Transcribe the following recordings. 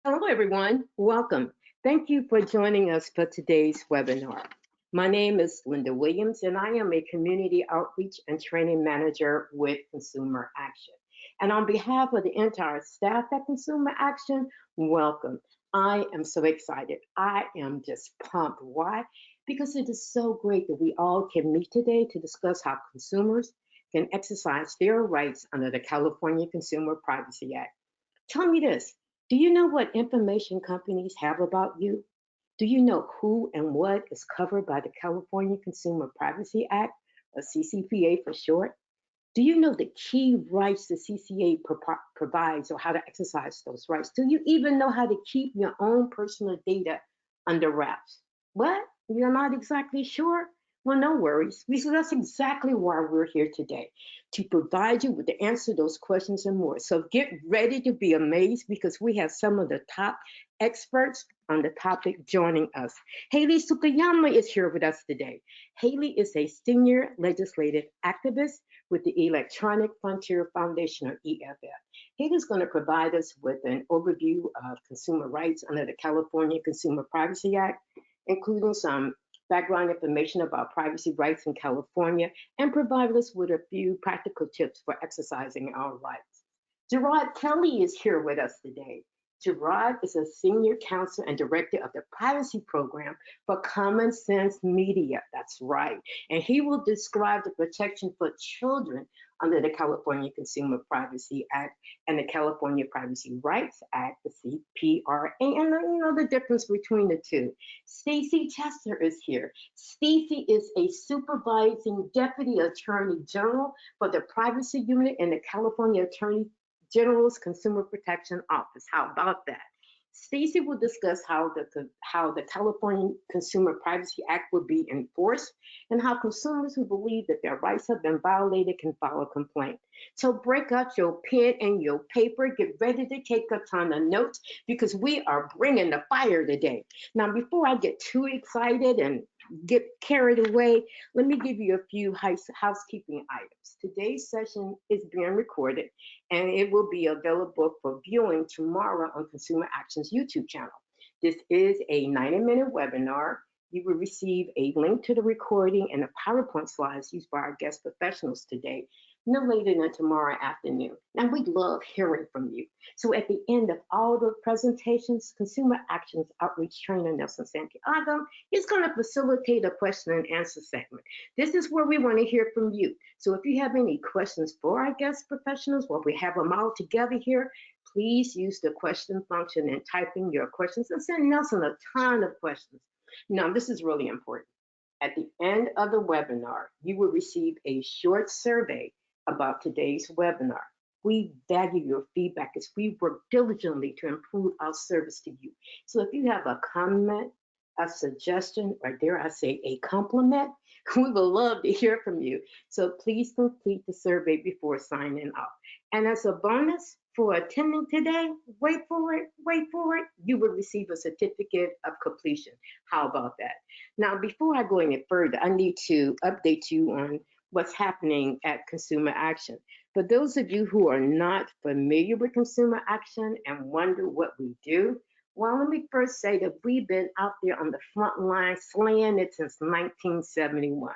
Hello, everyone. Welcome. Thank you for joining us for today's webinar. My name is Linda Williams, and I am a Community Outreach and Training Manager with Consumer Action. And on behalf of the entire staff at Consumer Action, welcome. I am so excited. I am just pumped. Why? Because it is so great that we all can meet today to discuss how consumers can exercise their rights under the California Consumer Privacy Act. Tell me this. Do you know what information companies have about you? Do you know who and what is covered by the California Consumer Privacy Act, or CCPA for short? Do you know the key rights the CCA provides or how to exercise those rights? Do you even know how to keep your own personal data under wraps? What? You're not exactly sure? Well, no worries. So that's exactly why we're here today, to provide you with the answer to those questions and more. So get ready to be amazed because we have some of the top experts on the topic joining us. Haley Sukayama is here with us today. Haley is a senior legislative activist with the Electronic Frontier Foundation, or EFF. Haley's going to provide us with an overview of consumer rights under the California Consumer Privacy Act, including some background information about privacy rights in California, and provide us with a few practical tips for exercising our rights. Gerard Kelly is here with us today. Gerard is a senior counsel and director of the privacy program for Common Sense Media. That's right. And he will describe the protection for children under the California Consumer Privacy Act and the California Privacy Rights Act, the CPRA, and the difference between the two. Stacy Chester is here. Stacy is a supervising deputy attorney general for the privacy unit in the California Attorney General's Consumer Protection Office. How about that? Stacy will discuss how the California Consumer Privacy Act will be enforced and how consumers who believe that their rights have been violated can file a complaint. So break out your pen and your paper, get ready to take a ton of notes because we are bringing the fire today. Now, before I get too excited and get carried away, let me give you a few housekeeping items. Today's session is being recorded and it will be available for viewing tomorrow on Consumer Action's YouTube channel. This is a 90-minute webinar. You will receive a link to the recording and the PowerPoint slides used by our guest professionals today, no later than tomorrow afternoon. And we love hearing from you. So at the end of all the presentations, Consumer Action's outreach trainer, Nelson Santiago, is going to facilitate a question and answer segment. This is where we want to hear from you. So if you have any questions for our guest professionals, well, we have them all together here. Please use the question function and type in your questions and send Nelson a ton of questions. Now, this is really important. At the end of the webinar, you will receive a short survey about today's webinar. We value your feedback as we work diligently to improve our service to you. So if you have a comment, a suggestion, or dare I say a compliment, we would love to hear from you. So please complete the survey before signing off. And as a bonus for attending today, wait for it, you will receive a certificate of completion. How about that? Now, before I go any further, I need to update you on what's happening at Consumer Action. For those of you who are not familiar with Consumer Action and wonder what we do, well, let me first say that we've been out there on the front line slaying it since 1971.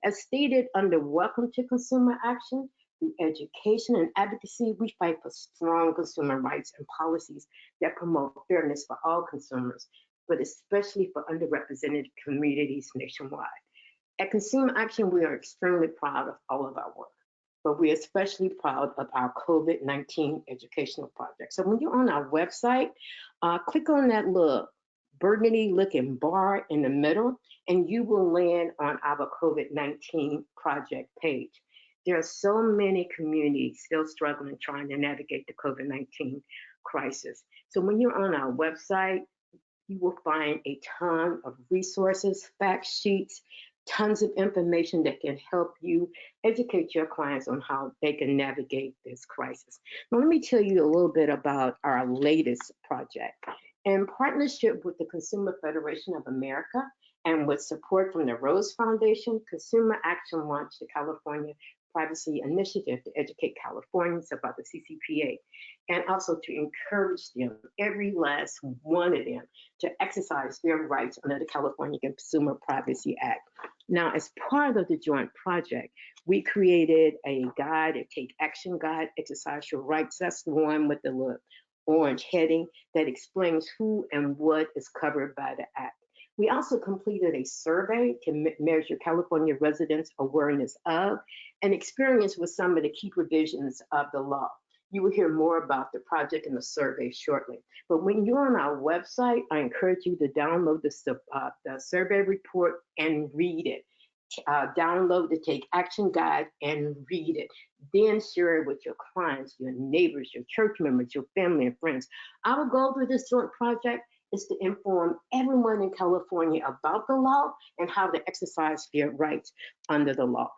As stated under Welcome to Consumer Action, through education and advocacy, we fight for strong consumer rights and policies that promote fairness for all consumers, but especially for underrepresented communities nationwide. At Consumer Action, we are extremely proud of all of our work, but we're especially proud of our COVID-19 educational project. So when you're on our website, click on that little burgundy looking bar in the middle, and you will land on our COVID-19 project page. There are so many communities still struggling trying to navigate the COVID-19 crisis. So when you're on our website, you will find a ton of resources, fact sheets, tons of information that can help you educate your clients on how they can navigate this crisis. Now, let me tell you a little bit about our latest project. In partnership with the Consumer Federation of America and with support from the Rose Foundation, Consumer Action launched the California privacy initiative to educate Californians about the CCPA and also to encourage them, every last one of them, to exercise their rights under the California Consumer Privacy Act. Now, as part of the joint project, we created a guide, a take action guide, exercise your rights. That's the one with the little orange heading that explains who and what is covered by the act. We also completed a survey to measure California residents' awareness of and experience with some of the key provisions of the law. You will hear more about the project and the survey shortly. But when you're on our website, I encourage you to download the survey report and read it. Download the Take Action Guide and read it. Then share it with your clients, your neighbors, your church members, your family and friends. Our goal with this joint project is to inform everyone in California about the law and how to exercise their rights under the law.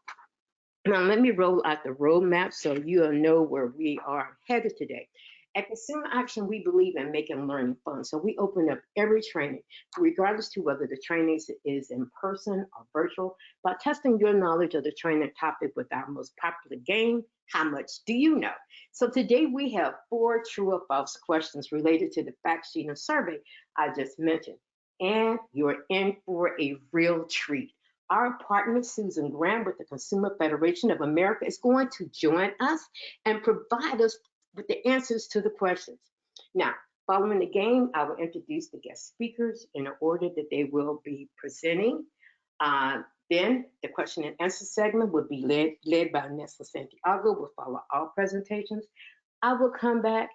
Now, let me roll out the roadmap so you'll know where we are headed today. At Consumer Action, we believe in making learning fun. So we open up every training, regardless to whether the training is in person or virtual, by testing your knowledge of the training topic with our most popular game, How Much Do You Know? So today we have 4 true or false questions related to the fact sheet and survey I just mentioned. And you're in for a real treat. Our partner, Susan Graham with the Consumer Federation of America, is going to join us and provide us with the answers to the questions. Now, following the game, I will introduce the guest speakers in the order that they will be presenting. Then the question and answer segment will be led by Nessa Santiago. Will follow all presentations. I will come back,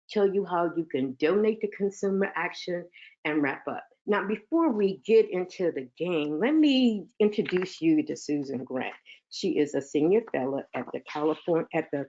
tell you how you can donate to Consumer Action, and wrap up. Now, before we get into the game, let me introduce you to Susan Grant. She is a senior fellow at the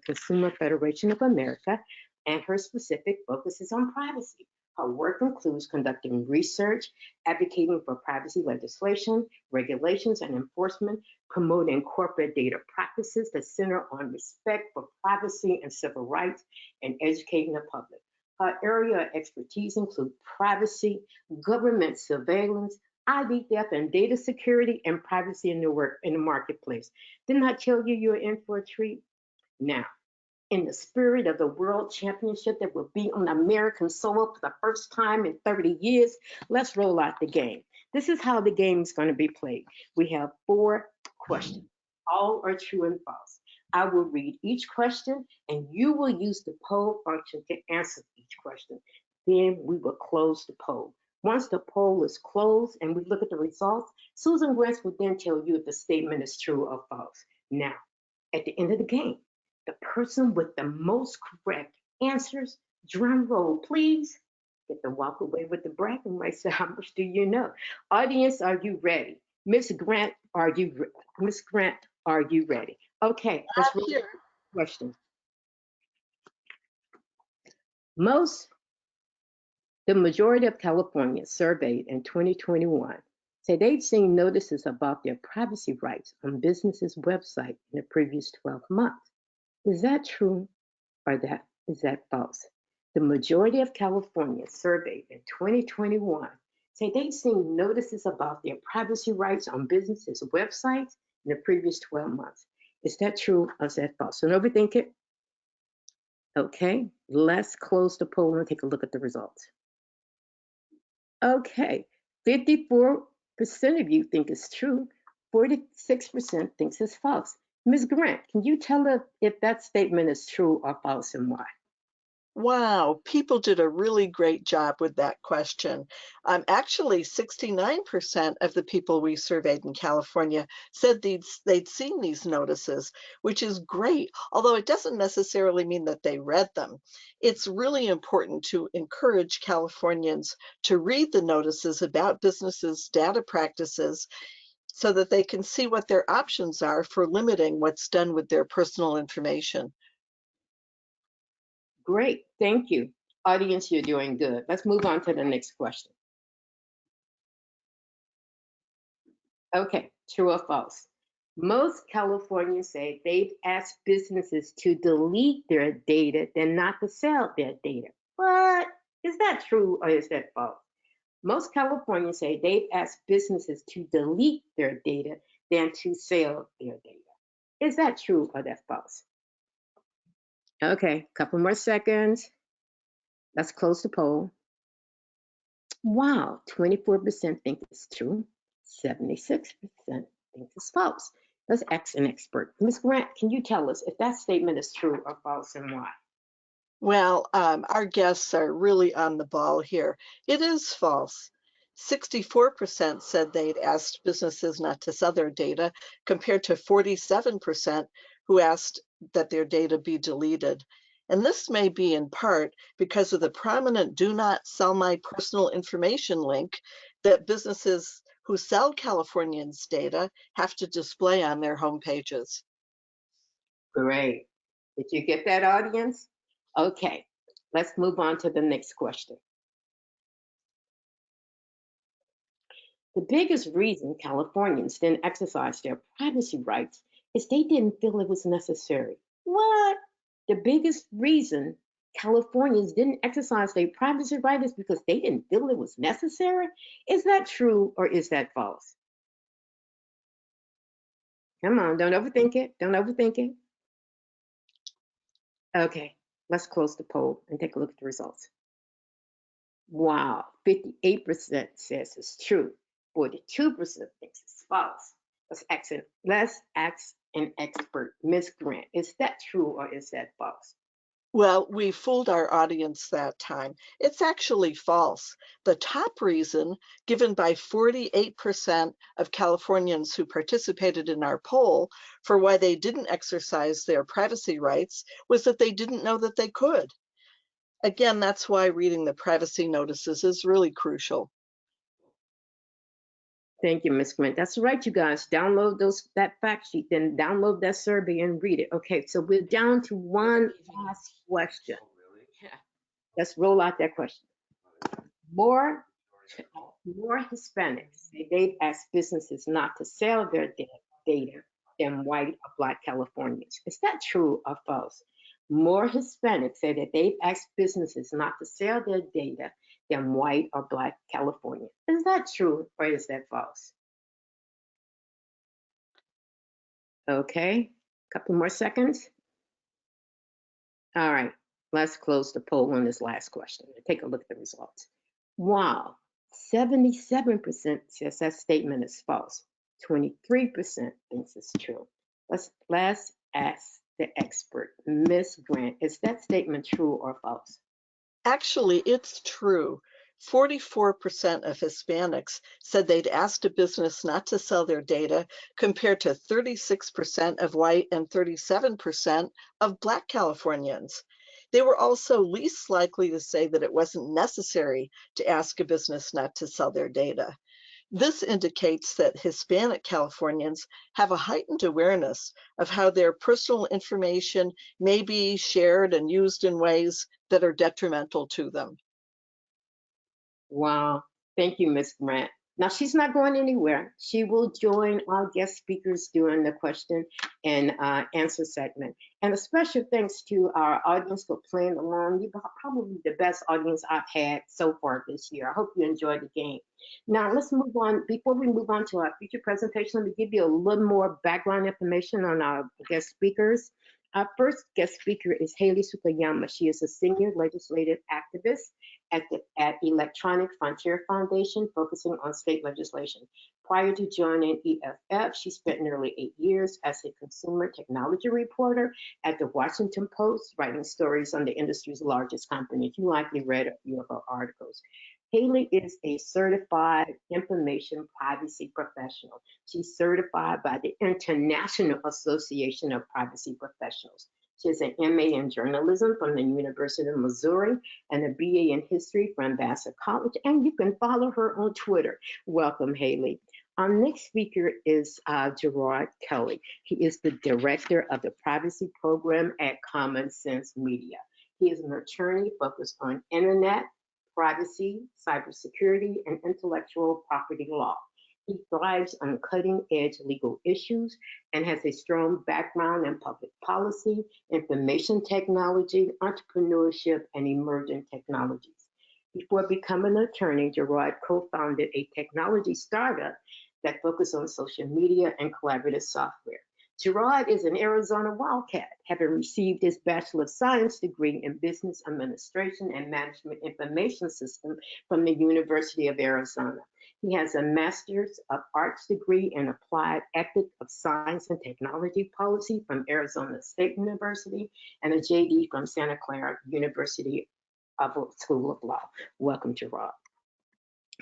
Consumer Federation of America, and her specific focus is on privacy. Her work includes conducting research, advocating for privacy legislation, regulations, and enforcement, promoting corporate data practices that center on respect for privacy and civil rights, and educating the public. Her area of expertise include privacy, government surveillance, ID theft and data security, and privacy in the marketplace. Didn't I tell you you're in for a treat? Now, in the spirit of the World Championship that will be on American soil for the first time in 30 years, let's roll out the game. This is how the game is going to be played. We have 4 questions. All are true and false. I will read each question, and you will use the poll function to answer each question. Then we will close the poll. Once the poll is closed and we look at the results, Susan Grant will then tell you if the statement is true or false. Now, at the end of the game, the person with the most correct answers, drum roll, please, get to walk away with the bragging rights. So how much do you know? Audience, are you ready? Miss Grant, are you ready? Okay, let's roll the question. The majority of Californians surveyed in 2021 say they've seen notices about their privacy rights on businesses' website in the previous 12 months. Is that true or is that false? The majority of Californians surveyed in 2021 say they've seen notices about their privacy rights on businesses' websites in the previous 12 months. Is that true or is that false? So overthink it. Okay, let's close the poll and take a look at the results. Okay, 54% of you think it's true, 46% thinks it's false. Ms. Grant, can you tell us if that statement is true or false and why? Wow, people did a really great job with that question. Actually, 69% of the people we surveyed in California said they'd seen these notices, which is great, although it doesn't necessarily mean that they read them. It's really important to encourage Californians to read the notices about businesses' data practices so that they can see what their options are for limiting what's done with their personal information. Great, thank you. Audience, you're doing good. Let's move on to the next question. Okay, true or false? Most Californians say they've asked businesses to delete their data than not to sell their data. What? Is that true or is that false? Most Californians say they've asked businesses to delete their data than to sell their data. Is that true or that's false? Okay, couple more seconds. Let's close the poll. Wow, 24% think it's true. 76% think it's false. Let's ask an expert. Ms. Grant, can you tell us if that statement is true or false and why? Well, our guests are really on the ball here. It is false. 64% said they'd asked businesses not to sell their data, compared to 47% who asked that their data be deleted. And this may be in part because of the prominent "Do Not Sell My Personal Information" link that businesses who sell Californians data have to display on their homepages. Great. Did you get that, audience? Okay, let's move on to the next question. The biggest reason Californians didn't exercise their privacy rights is they didn't feel it was necessary. What? The biggest reason Californians didn't exercise their privacy right is because they didn't feel it was necessary? Is that true or is that false? Come on, don't overthink it. Don't overthink it. Okay, let's close the poll and take a look at the results. Wow, 58% says it's true. 42% thinks it's false. Let's ask an expert. Ms. Grant, is that true or is that false? Well, we fooled our audience that time. It's actually false. The top reason given by 48% of Californians who participated in our poll for why they didn't exercise their privacy rights was that they didn't know that they could. Again, that's why reading the privacy notices is really crucial. Thank you, Ms. Grant. That's right, you guys. Download that fact sheet, then download that survey and read it. Okay, so we're down to one last question. Let's roll out that question. More Hispanics say they've asked businesses not to sell their data than white or Black Californians. Is that true or false? More Hispanics say that they've asked businesses not to sell their data than white or Black Californians. Is that true or is that false? Okay, a couple more seconds. All right, let's close the poll on this last question and take a look at the results. Wow, 77% says that statement is false. 23% thinks it's true. Let's ask the expert. Ms. Grant, is that statement true or false? Actually, it's true. 44% of Hispanics said they'd asked a business not to sell their data, compared to 36% of white and 37% of Black Californians. They were also least likely to say that it wasn't necessary to ask a business not to sell their data. This indicates that Hispanic Californians have a heightened awareness of how their personal information may be shared and used in ways that are detrimental to them. Wow. Thank you, Ms. Grant. Now, she's not going anywhere. She will join our guest speakers during the question and answer segment. And a special thanks to our audience for playing along. You're probably the best audience I've had so far this year. I hope you enjoyed the game. Now, let's move on. Before we move on to our feature presentation, let me give you a little more background information on our guest speakers. Our first guest speaker is Haley Sukayama. She is a senior legislative activist at Electronic Frontier Foundation, focusing on state legislation. Prior to joining EFF, she spent nearly 8 years as a consumer technology reporter at the Washington Post, writing stories on the industry's largest companies. You likely read a few of her articles. Haley is a certified information privacy professional. She's certified by the International Association of Privacy Professionals. She has an MA in journalism from the University of Missouri and a BA in history from Vassar College. And you can follow her on Twitter. Welcome, Haley. Our next speaker is Gerard Kelly. He is the director of the privacy program at Common Sense Media. He is an attorney focused on internet, privacy, cybersecurity, and intellectual property law. He thrives on cutting-edge legal issues and has a strong background in public policy, information technology, entrepreneurship, and emerging technologies. Before becoming an attorney, Gerard co-founded a technology startup that focused on social media and collaborative software. Gerard is an Arizona Wildcat, having received his Bachelor of Science degree in Business Administration and Management Information System from the University of Arizona. He has a Master's of Arts degree in Applied Ethics of Science and Technology Policy from Arizona State University and a JD from Santa Clara University School of Law. Welcome, Gerard.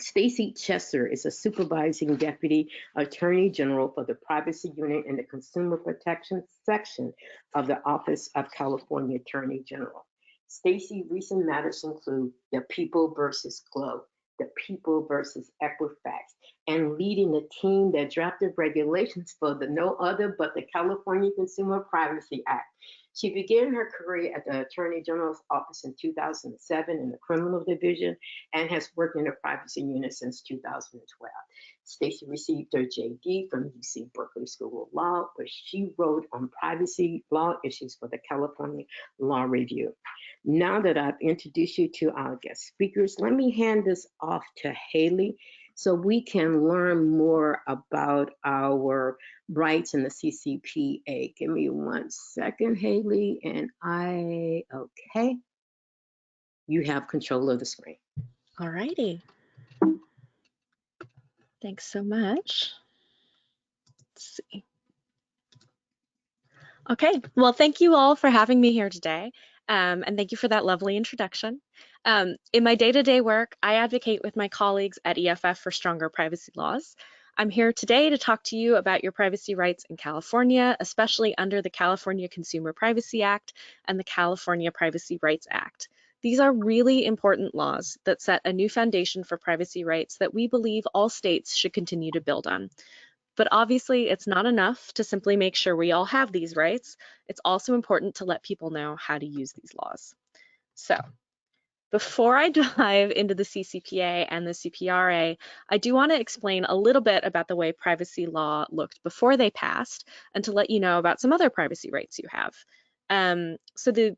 Stacy Chesser is a supervising deputy attorney general for the privacy unit in the consumer protection section of the Office of California Attorney General. Stacy's recent matters include the People versus Globe, the People versus Equifax, and leading the team that drafted regulations for the no other but the California Consumer Privacy Act. She began her career at the Attorney General's office in 2007 in the criminal division and has worked in the privacy unit since 2012. Stacy received her JD from UC Berkeley School of Law, where she wrote on privacy law issues for the California Law Review. Now that I've introduced you to our guest speakers, let me hand this off to Haley so we can learn more about our rights in the CCPA. Give me 1 second, Haley, and okay. You have control of the screen. All righty. Thanks so much. Let's see. Okay, well, thank you all for having me here today, and thank you for that lovely introduction. In my day-to-day work, I advocate with my colleagues at EFF for stronger privacy laws. I'm here today to talk to you about your privacy rights in California, especially under the California Consumer Privacy Act and the California Privacy Rights Act. These are really important laws that set a new foundation for privacy rights that we believe all states should continue to build on. But obviously, it's not enough to simply make sure we all have these rights. It's also important to let people know how to use these laws. So, before I dive into the CCPA and the CPRA, I do want to explain a little bit about the way privacy law looked before they passed and to let you know about some other privacy rights you have.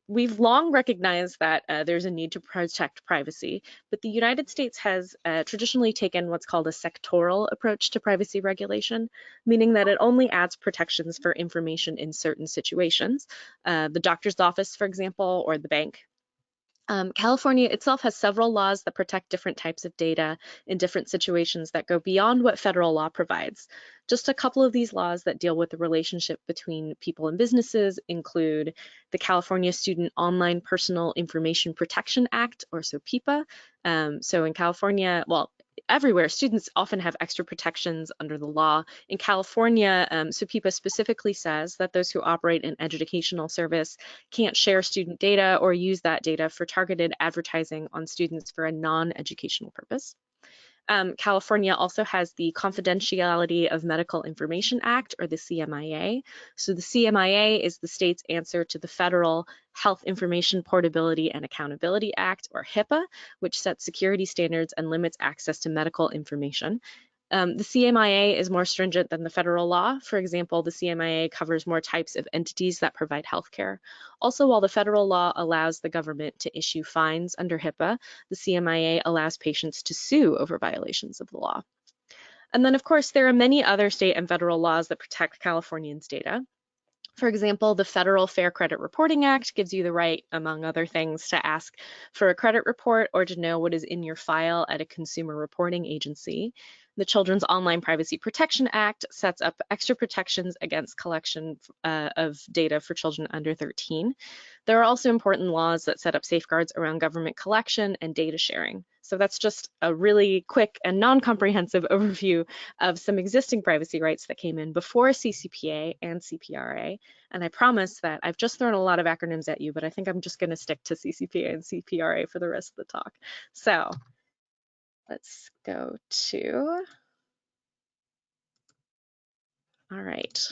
We've long recognized that there's a need to protect privacy, but the United States has traditionally taken what's called a sectoral approach to privacy regulation, meaning that it only adds protections for information in certain situations, the doctor's office, for example, or the bank. California itself has several laws that protect different types of data in different situations that go beyond what federal law provides. Just a couple of these laws that deal with the relationship between people and businesses include the California Student Online Personal Information Protection Act, or SOPIPA. So in California, well, everywhere, students often have extra protections under the law. In California, SOPIPA specifically says that those who operate an educational service can't share student data or use that data for targeted advertising on students for a non-educational purpose. California also has the Confidentiality of Medical Information Act, or the CMIA. So the CMIA is the state's answer to the federal Health Information Portability and Accountability Act, or HIPAA, which sets security standards and limits access to medical information. The CMIA is more stringent than the federal law. For example, the CMIA covers more types of entities that provide healthcare. Also, while the federal law allows the government to issue fines under HIPAA, the CMIA allows patients to sue over violations of the law. And then, of course, there are many other state and federal laws that protect Californians' data. For example, the Federal Fair Credit Reporting Act gives you the right, among other things, to ask for a credit report or to know what is in your file at a consumer reporting agency. The Children's Online Privacy Protection Act sets up extra protections against collection of data for children under 13. There are also important laws that set up safeguards around government collection and data sharing. So that's just a really quick and non-comprehensive overview of some existing privacy rights that came in before CCPA and CPRA. And I promise that I've just thrown a lot of acronyms at you, but I think I'm just going to stick to CCPA and CPRA for the rest of the talk. So let's go to, all right.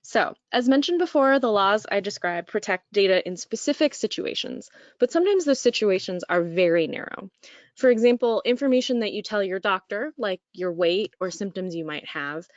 So, as mentioned before, the laws I described protect data in specific situations, but sometimes those situations are very narrow. For example, information that you tell your doctor, like your weight or symptoms you might have,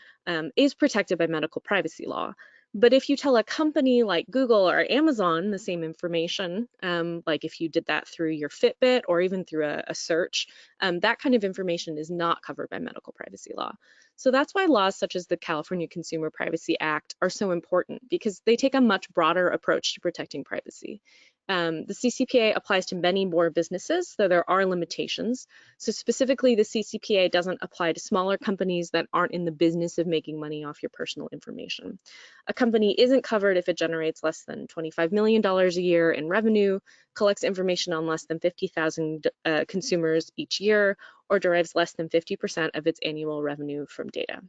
is protected by medical privacy law. But if you tell a company like Google or Amazon the same information, like if you did that through your Fitbit or even through a search, that kind of information is not covered by medical privacy law. So that's why laws such as the California Consumer Privacy Act are so important, because they take a much broader approach to protecting privacy. The CCPA applies to many more businesses, though there are limitations. So specifically, the CCPA doesn't apply to smaller companies that aren't in the business of making money off your personal information. A company isn't covered if it generates less than $25 million a year in revenue, collects information on less than 50,000 consumers each year, or derives less than 50% of its annual revenue from data.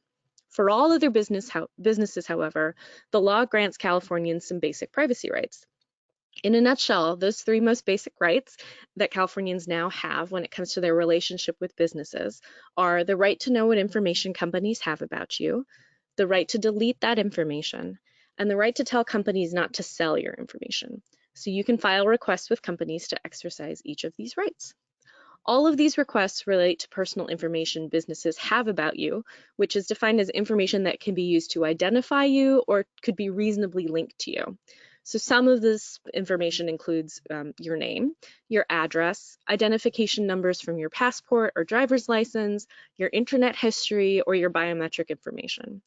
For all other businesses, however, the law grants Californians some basic privacy rights. In a nutshell, those three most basic rights that Californians now have when it comes to their relationship with businesses are the right to know what information companies have about you, the right to delete that information, and the right to tell companies not to sell your information. So you can file requests with companies to exercise each of these rights. All of these requests relate to personal information businesses have about you, which is defined as information that can be used to identify you or could be reasonably linked to you. So some of this information includes your name, your address, identification numbers from your passport or driver's license, your internet history, or your biometric information.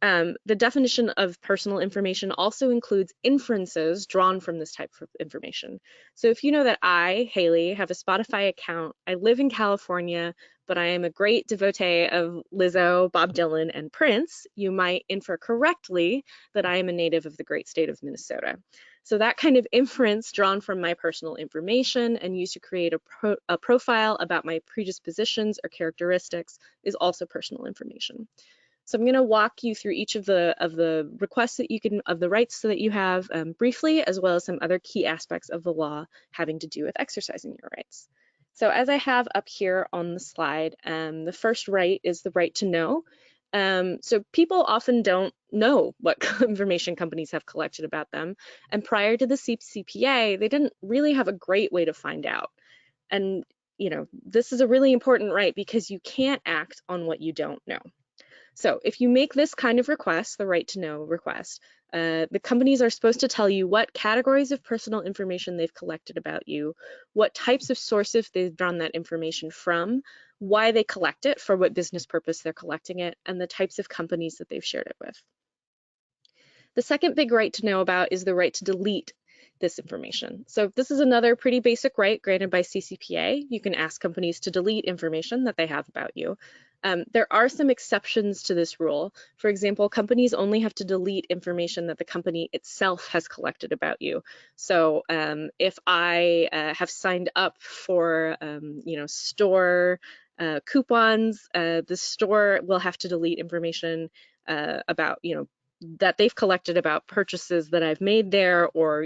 The definition of personal information also includes inferences drawn from this type of information. So if you know that I, Haley, have a Spotify account, I live in California, but I am a great devotee of Lizzo, Bob Dylan, and Prince, you might infer correctly that I am a native of the great state of Minnesota. So that kind of inference drawn from my personal information and used to create a profile about my predispositions or characteristics is also personal information. So I'm going to walk you through each of the requests that you can, of the rights that you have briefly, as well as some other key aspects of the law having to do with exercising your rights. So as I have up here on the slide, the first right is the right to know. So people often don't know what information companies have collected about them. And prior to the CCPA, they didn't really have a great way to find out. And, you know, this is a really important right because you can't act on what you don't know. So if you make this kind of request, the right to know request, the companies are supposed to tell you what categories of personal information they've collected about you, what types of sources they've drawn that information from, why they collect it, for what business purpose they're collecting it, and the types of companies that they've shared it with. The second big right to know about is the right to delete this information. So this is another pretty basic right granted by CCPA. You can ask companies to delete information that they have about you. There are some exceptions to this rule. For example, companies only have to delete information that the company itself has collected about you. So if I have signed up for, store coupons, the store will have to delete information about, that they've collected about purchases that I've made there, or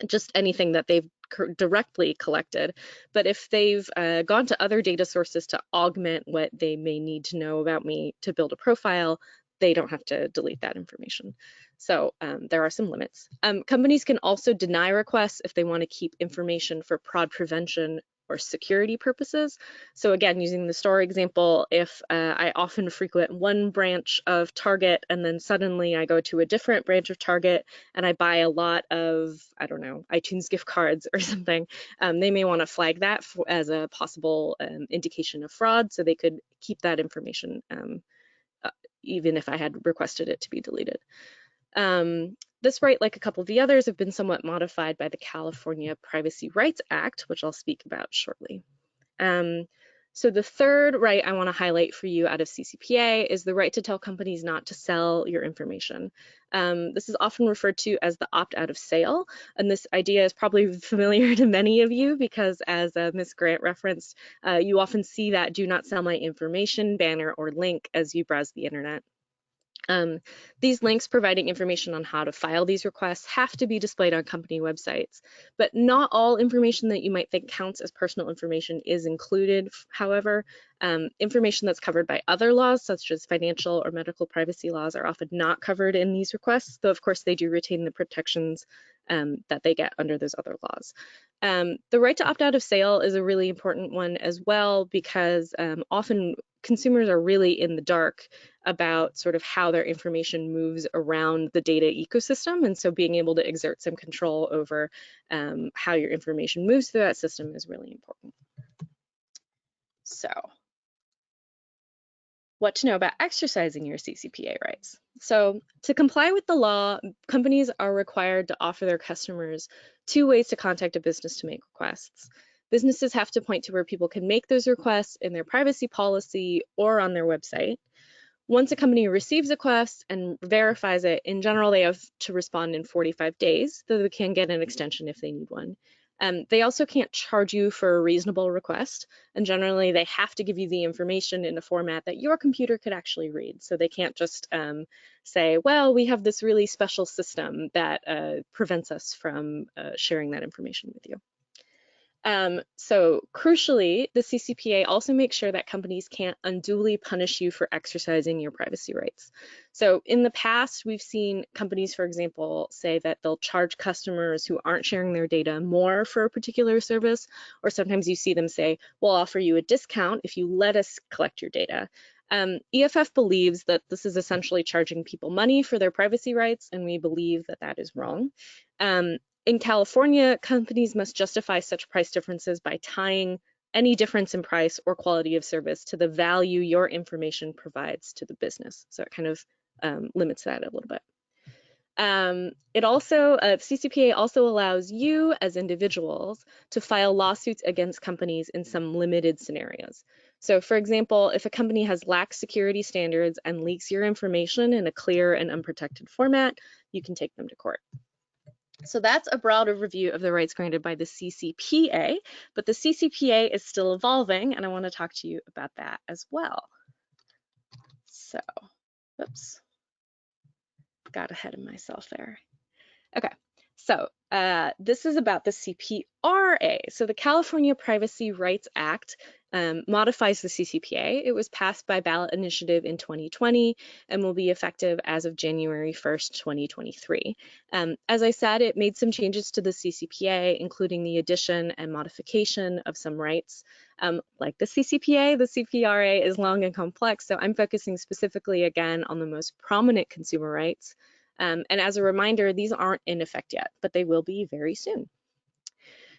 just anything that they've directly collected. But if they've gone to other data sources to augment what they may need to know about me to build a profile, they don't have to delete that information. So there are some limits. Companies can also deny requests if they want to keep information for fraud prevention or security purposes. So again, using the store example, if I often frequent one branch of Target and then suddenly I go to a different branch of Target and I buy a lot of, I don't know, iTunes gift cards or something, they may want to flag that as a possible indication of fraud, so they could keep that information even if I had requested it to be deleted. This right, like a couple of the others, have been somewhat modified by the California Privacy Rights Act, which I'll speak about shortly. So the third right I want to highlight for you out of CCPA is the right to tell companies not to sell your information. This is often referred to as the opt-out of sale, and this idea is probably familiar to many of you because, as Ms. Grant referenced, you often see that "do not sell my information" banner or link as you browse the internet. These links providing information on how to file these requests have to be displayed on company websites, but not all information that you might think counts as personal information is included. However, information that's covered by other laws, such as financial or medical privacy laws, are often not covered in these requests, though of course they do retain the protections that they get under those other laws. The right to opt out of sale is a really important one as well, because often consumers are really in the dark about sort of how their information moves around the data ecosystem. And so being able to exert some control over how your information moves through that system is really important. So, what to know about exercising your CCPA rights. So, to comply with the law, companies are required to offer their customers 2 ways to contact a business to make requests. Businesses have to point to where people can make those requests in their privacy policy or on their website. Once a company receives a request and verifies it, in general, they have to respond in 45 days, though they can get an extension if they need one. They also can't charge you for a reasonable request, and generally they have to give you the information in a format that your computer could actually read. So they can't just say, well, we have this really special system that prevents us from sharing that information with you. So crucially, the CCPA also makes sure that companies can't unduly punish you for exercising your privacy rights. So in the past, we've seen companies, for example, say that they'll charge customers who aren't sharing their data more for a particular service, or sometimes you see them say, we'll offer you a discount if you let us collect your data. EFF believes that this is essentially charging people money for their privacy rights, and we believe that that is wrong. In California, companies must justify such price differences by tying any difference in price or quality of service to the value your information provides to the business. So it kind of limits that a little bit. CCPA also allows you as individuals to file lawsuits against companies in some limited scenarios. So for example, if a company has lax security standards and leaks your information in a clear and unprotected format, you can take them to court. So that's a broad overview of the rights granted by the CCPA, but the CCPA is still evolving, and I want to talk to you about that as well. So, oops, got ahead of myself there. Okay, so this is about the CPRA. So the California Privacy Rights Act modifies the CCPA. It was passed by ballot initiative in 2020 and will be effective as of January 1st, 2023. As I said, it made some changes to the CCPA, including the addition and modification of some rights. Like the CCPA, the CPRA is long and complex, so I'm focusing specifically again on the most prominent consumer rights. And as a reminder, these aren't in effect yet, but they will be very soon.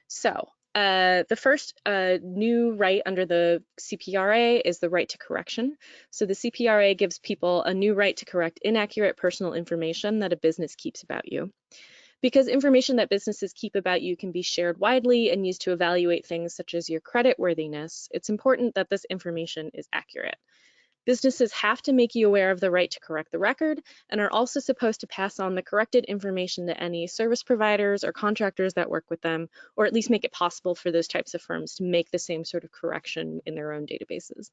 So the first new right under the CPRA is the right to correction. So the CPRA gives people a new right to correct inaccurate personal information that a business keeps about you. Because information that businesses keep about you can be shared widely and used to evaluate things such as your creditworthiness, it's important that this information is accurate. Businesses have to make you aware of the right to correct the record and are also supposed to pass on the corrected information to any service providers or contractors that work with them, or at least make it possible for those types of firms to make the same sort of correction in their own databases.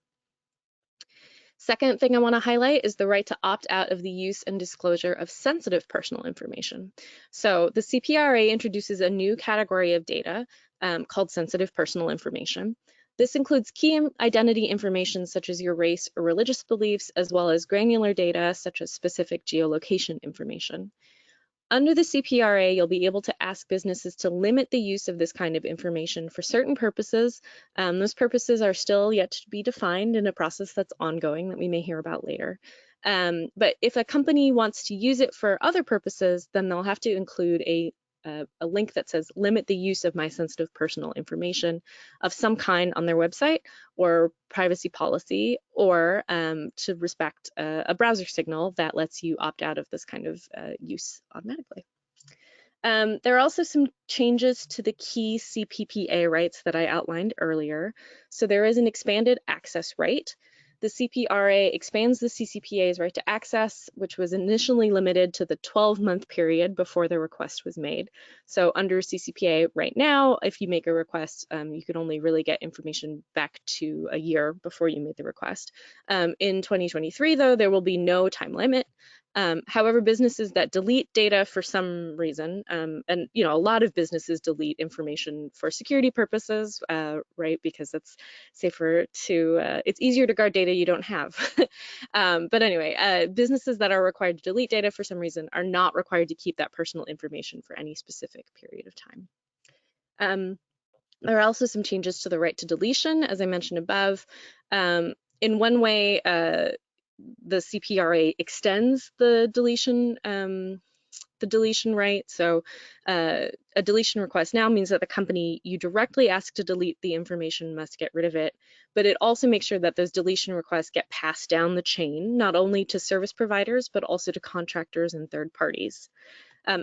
Second thing I want to highlight is the right to opt out of the use and disclosure of sensitive personal information. So the CPRA introduces a new category of data called sensitive personal information. This includes key identity information such as your race or religious beliefs, as well as granular data such as specific geolocation information. Under the CPRA, you'll be able to ask businesses to limit the use of this kind of information for certain purposes. Those purposes are still yet to be defined in a process that's ongoing that we may hear about later. But if a company wants to use it for other purposes, then they'll have to include a link that says limit the use of my sensitive personal information of some kind on their website or privacy policy, or to respect a browser signal that lets you opt out of this kind of use automatically. There are also some changes to the key CPPA rights that I outlined earlier. So there is an expanded access right. The CPRA expands the CCPA's right to access, which was initially limited to the 12-month period before the request was made. So under CCPA right now, if you make a request, you can only really get information back to a year before you made the request. In 2023, though, there will be no time limit. However, businesses that delete data for some reason, and a lot of businesses delete information for security purposes, right? Because it's safer to, it's easier to guard data you don't have. But anyway, businesses that are required to delete data for some reason are not required to keep that personal information for any specific period of time. There are also some changes to the right to deletion, as I mentioned above. In one way, the CPRA extends the deletion right. So a deletion request now means that the company you directly ask to delete the information must get rid of it, but it also makes sure that those deletion requests get passed down the chain, not only to service providers, but also to contractors and third parties.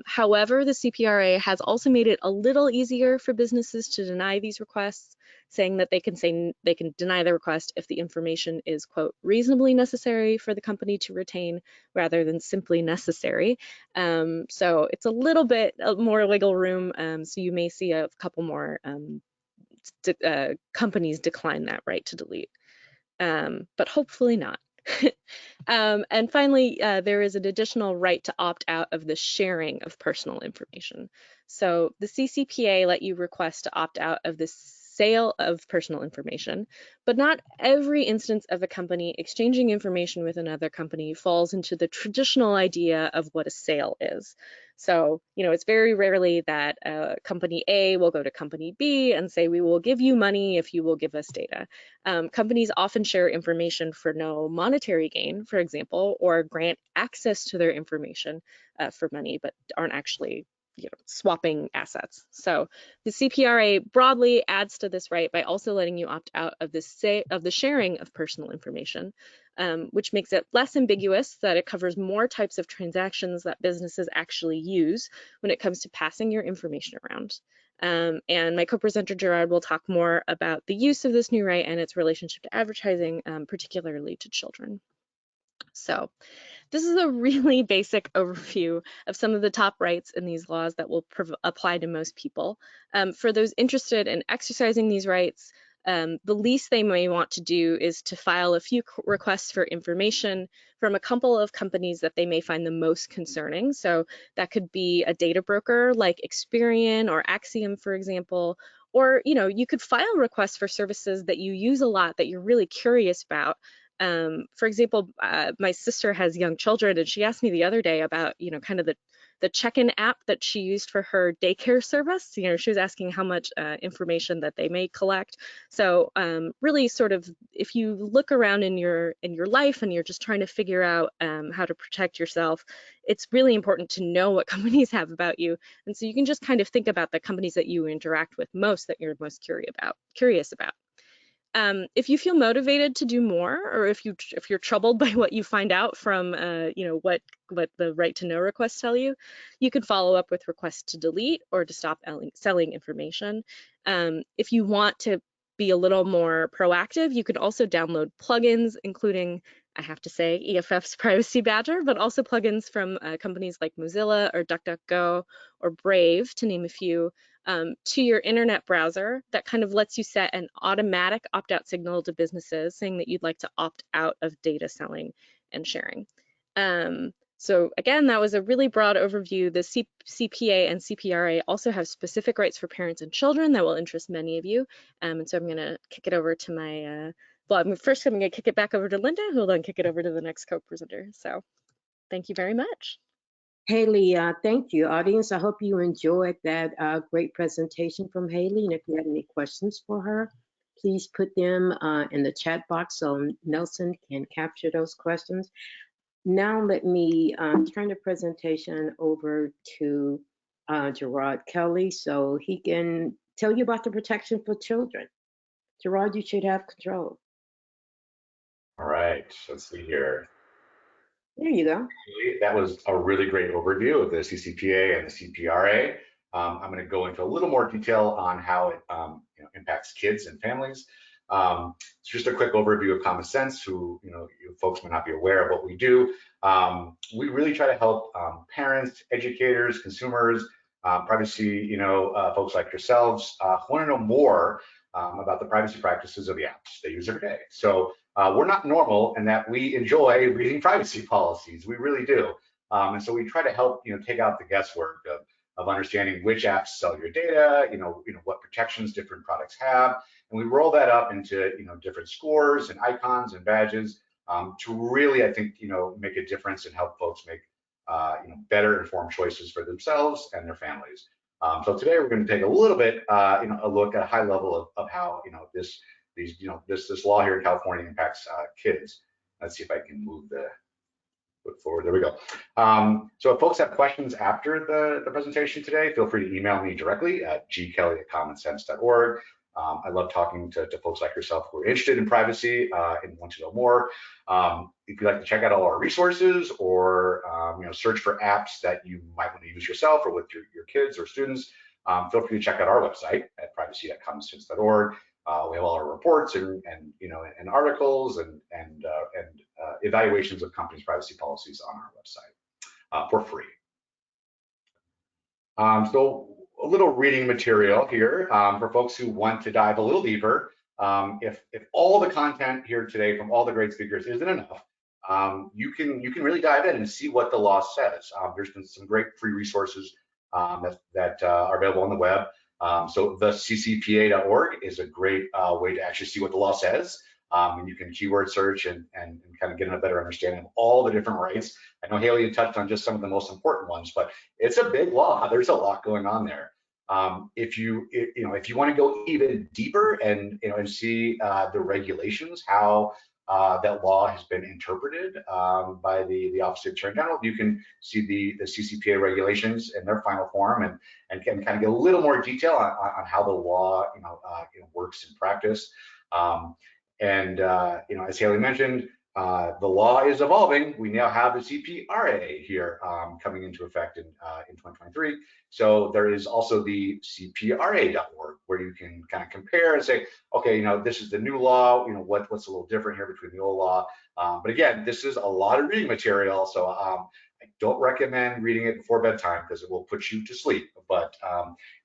However, the CPRA has also made it a little easier for businesses to deny these requests, saying that they can deny the request if the information is, quote, reasonably necessary for the company to retain rather than simply necessary. So it's a little bit more wiggle room. So you may see a couple more companies decline that right to delete, but hopefully not. And finally, there is an additional right to opt out of the sharing of personal information. So the CCPA let you request to opt out of the sale of personal information, but not every instance of a company exchanging information with another company falls into the traditional idea of what a sale is. So, it's very rarely that company A will go to company B and say, we will give you money if you will give us data. Companies often share information for no monetary gain, for example, or grant access to their information for money, but aren't actually swapping assets. So the CPRA broadly adds to this right by also letting you opt out of the sharing of personal information, which makes it less ambiguous, that it covers more types of transactions that businesses actually use when it comes to passing your information around. And my co-presenter Gerard will talk more about the use of this new right and its relationship to advertising, particularly to children. So this is a really basic overview of some of the top rights in these laws that will apply to most people. For those interested in exercising these rights, the least they may want to do is to file a few requests for information from a couple of companies that they may find the most concerning. So that could be a data broker like Experian or Axiom, for example, or you could file requests for services that you use a lot that you're really curious about. For example, my sister has young children, and she asked me the other day about, kind of the check-in app that she used for her daycare service. She was asking how much information that they may collect. So really sort of, if you look around in your life and you're just trying to figure out how to protect yourself, it's really important to know what companies have about you. And so you can just kind of think about the companies that you interact with most that you're most curious about. If you feel motivated to do more, or if you're troubled by what you find out from what the right to know requests tell you, you can follow up with requests to delete or to stop selling information. If you want to be a little more proactive, you can also download plugins, including, I have to say, EFF's Privacy Badger, but also plugins from companies like Mozilla or DuckDuckGo or Brave, to name a few, to your internet browser that kind of lets you set an automatic opt-out signal to businesses saying that you'd like to opt out of data selling and sharing. So again, that was a really broad overview. The CPA and CPRA also have specific rights for parents and children that will interest many of you. And so I'm going to kick it over to my, well, I'm going to kick it back over to Linda, who will then kick it over to the next co-presenter. So thank you very much. Haley, thank you. Audience, I hope you enjoyed that great presentation from Haley. And if you have any questions for her, please put them in the chat box so Nelson can capture those questions. Now let me turn the presentation over to Gerard Kelly so he can tell you about the protection for children. Gerard, you should have control. All right, let's see here. There you go. That was a really great overview of the CCPA and the CPRA. I'm going to go into a little more detail on how it impacts kids and families. It's just a quick overview of common sense, who you folks may not be aware of what we do. We really try to help parents, educators, consumers, privacy, folks like yourselves who want to know more about the privacy practices of the apps they use every day. So we're not normal and that we enjoy reading privacy policies. We really do. And so we try to help, take out the guesswork of understanding which apps sell your data, what protections different products have. And we roll that up into, different scores and icons and badges to really, I think, make a difference and help folks make, better informed choices for themselves and their families. So today we're going to take a little bit, a look at a high level of how, this law here in California impacts kids. Let's see if I can move the forward. There we go. So if folks have questions after the presentation today, feel free to email me directly at gkelly@commonsense.org. I love talking to folks like yourself who are interested in privacy and want to know more. If you'd like to check out all our resources or search for apps that you might want to use yourself or with your kids or students, feel free to check out our website at privacy.commonsense.org. We have all our reports and articles and evaluations of companies' privacy policies on our website for free. So a little reading material here for folks who want to dive a little deeper. If all the content here today from all the great speakers isn't enough, you can really dive in and see what the law says. There's been some great free resources that are available on the web. So the CCPA.org is a great way to actually see what the law says. And you can keyword search and kind of get a better understanding of all the different rights. I know Haley touched on just some of the most important ones, but it's a big law. There's a lot going on there. If you want to go even deeper and see the regulations, how that law has been interpreted by the Office of the Attorney General, you can see the CCPA regulations in their final form and can kind of get a little more detail on how the law works in practice. As Haley mentioned, the law is evolving. We now have the CPRA here coming into effect in 2023. So there is also the CPRA.org where you can kind of compare and say, okay, this is the new law. What's a little different here between the old law? But again, this is a lot of reading material, so I don't recommend reading it before bedtime because it will put you to sleep. But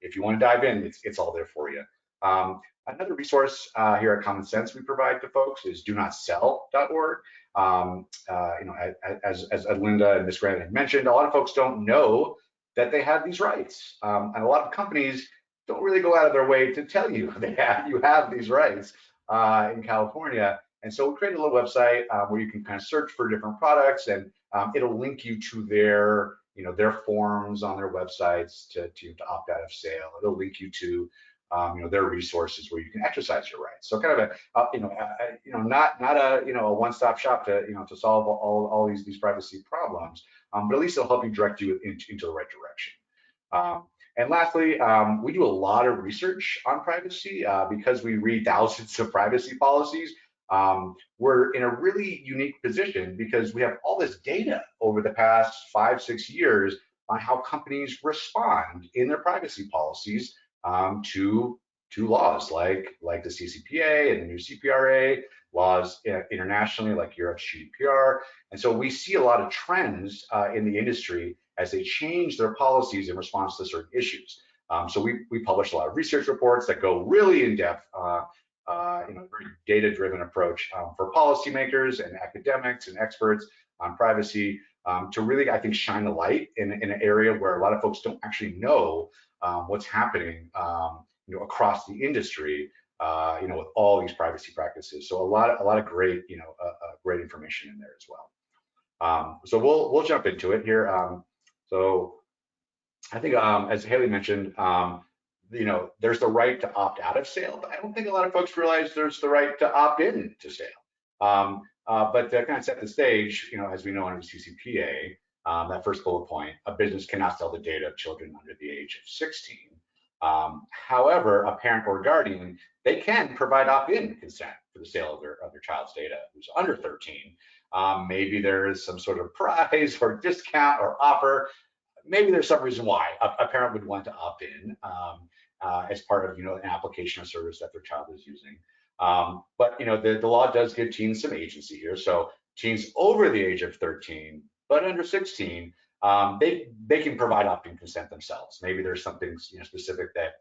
if you want to dive in, it's all there for you. Another resource here at Common Sense we provide to folks is donotsell.org. As Linda and Ms. Grant had mentioned, a lot of folks don't know that they have these rights. And a lot of companies don't really go out of their way to tell you you have these rights in California. And so we created a little website where you can kind of search for different products, and it'll link you to their forms on their websites to opt out of sale. It'll link you to their resources where you can exercise your rights. So kind of not a one-stop shop to solve all these privacy problems, but at least it'll help you direct you into the right direction. And lastly, we do a lot of research on privacy because we read thousands of privacy policies. We're in a really unique position because we have all this data over the past 5-6 years on how companies respond in their privacy policies to laws like the CCPA and the new CPRA, laws internationally like Europe's GDPR. And so we see a lot of trends in the industry as they change their policies in response to certain issues. So we publish a lot of research reports that go really in depth, very data-driven approach for policymakers and academics and experts on privacy to really, I think, shine a light in an area where a lot of folks don't actually know what's happening, across the industry, with all these privacy practices. So a lot of great, great information in there as well. So we'll jump into it here. So I think, as Haley mentioned, there's the right to opt out of sale, but I don't think a lot of folks realize there's the right to opt in to sale. But to kind of set the stage, as we know under CCPA, that first bullet point, a business cannot sell the data of children under the age of 16. However, a parent or guardian, they can provide opt-in consent for the sale of their child's data who's under 13. Maybe there is some sort of prize or discount or offer. Maybe there's some reason why a parent would want to opt in as part of an application or service that their child is using. But the law does give teens some agency here. So teens over the age of 13 but under 16, they can provide opt-in consent themselves. Maybe there's something specific that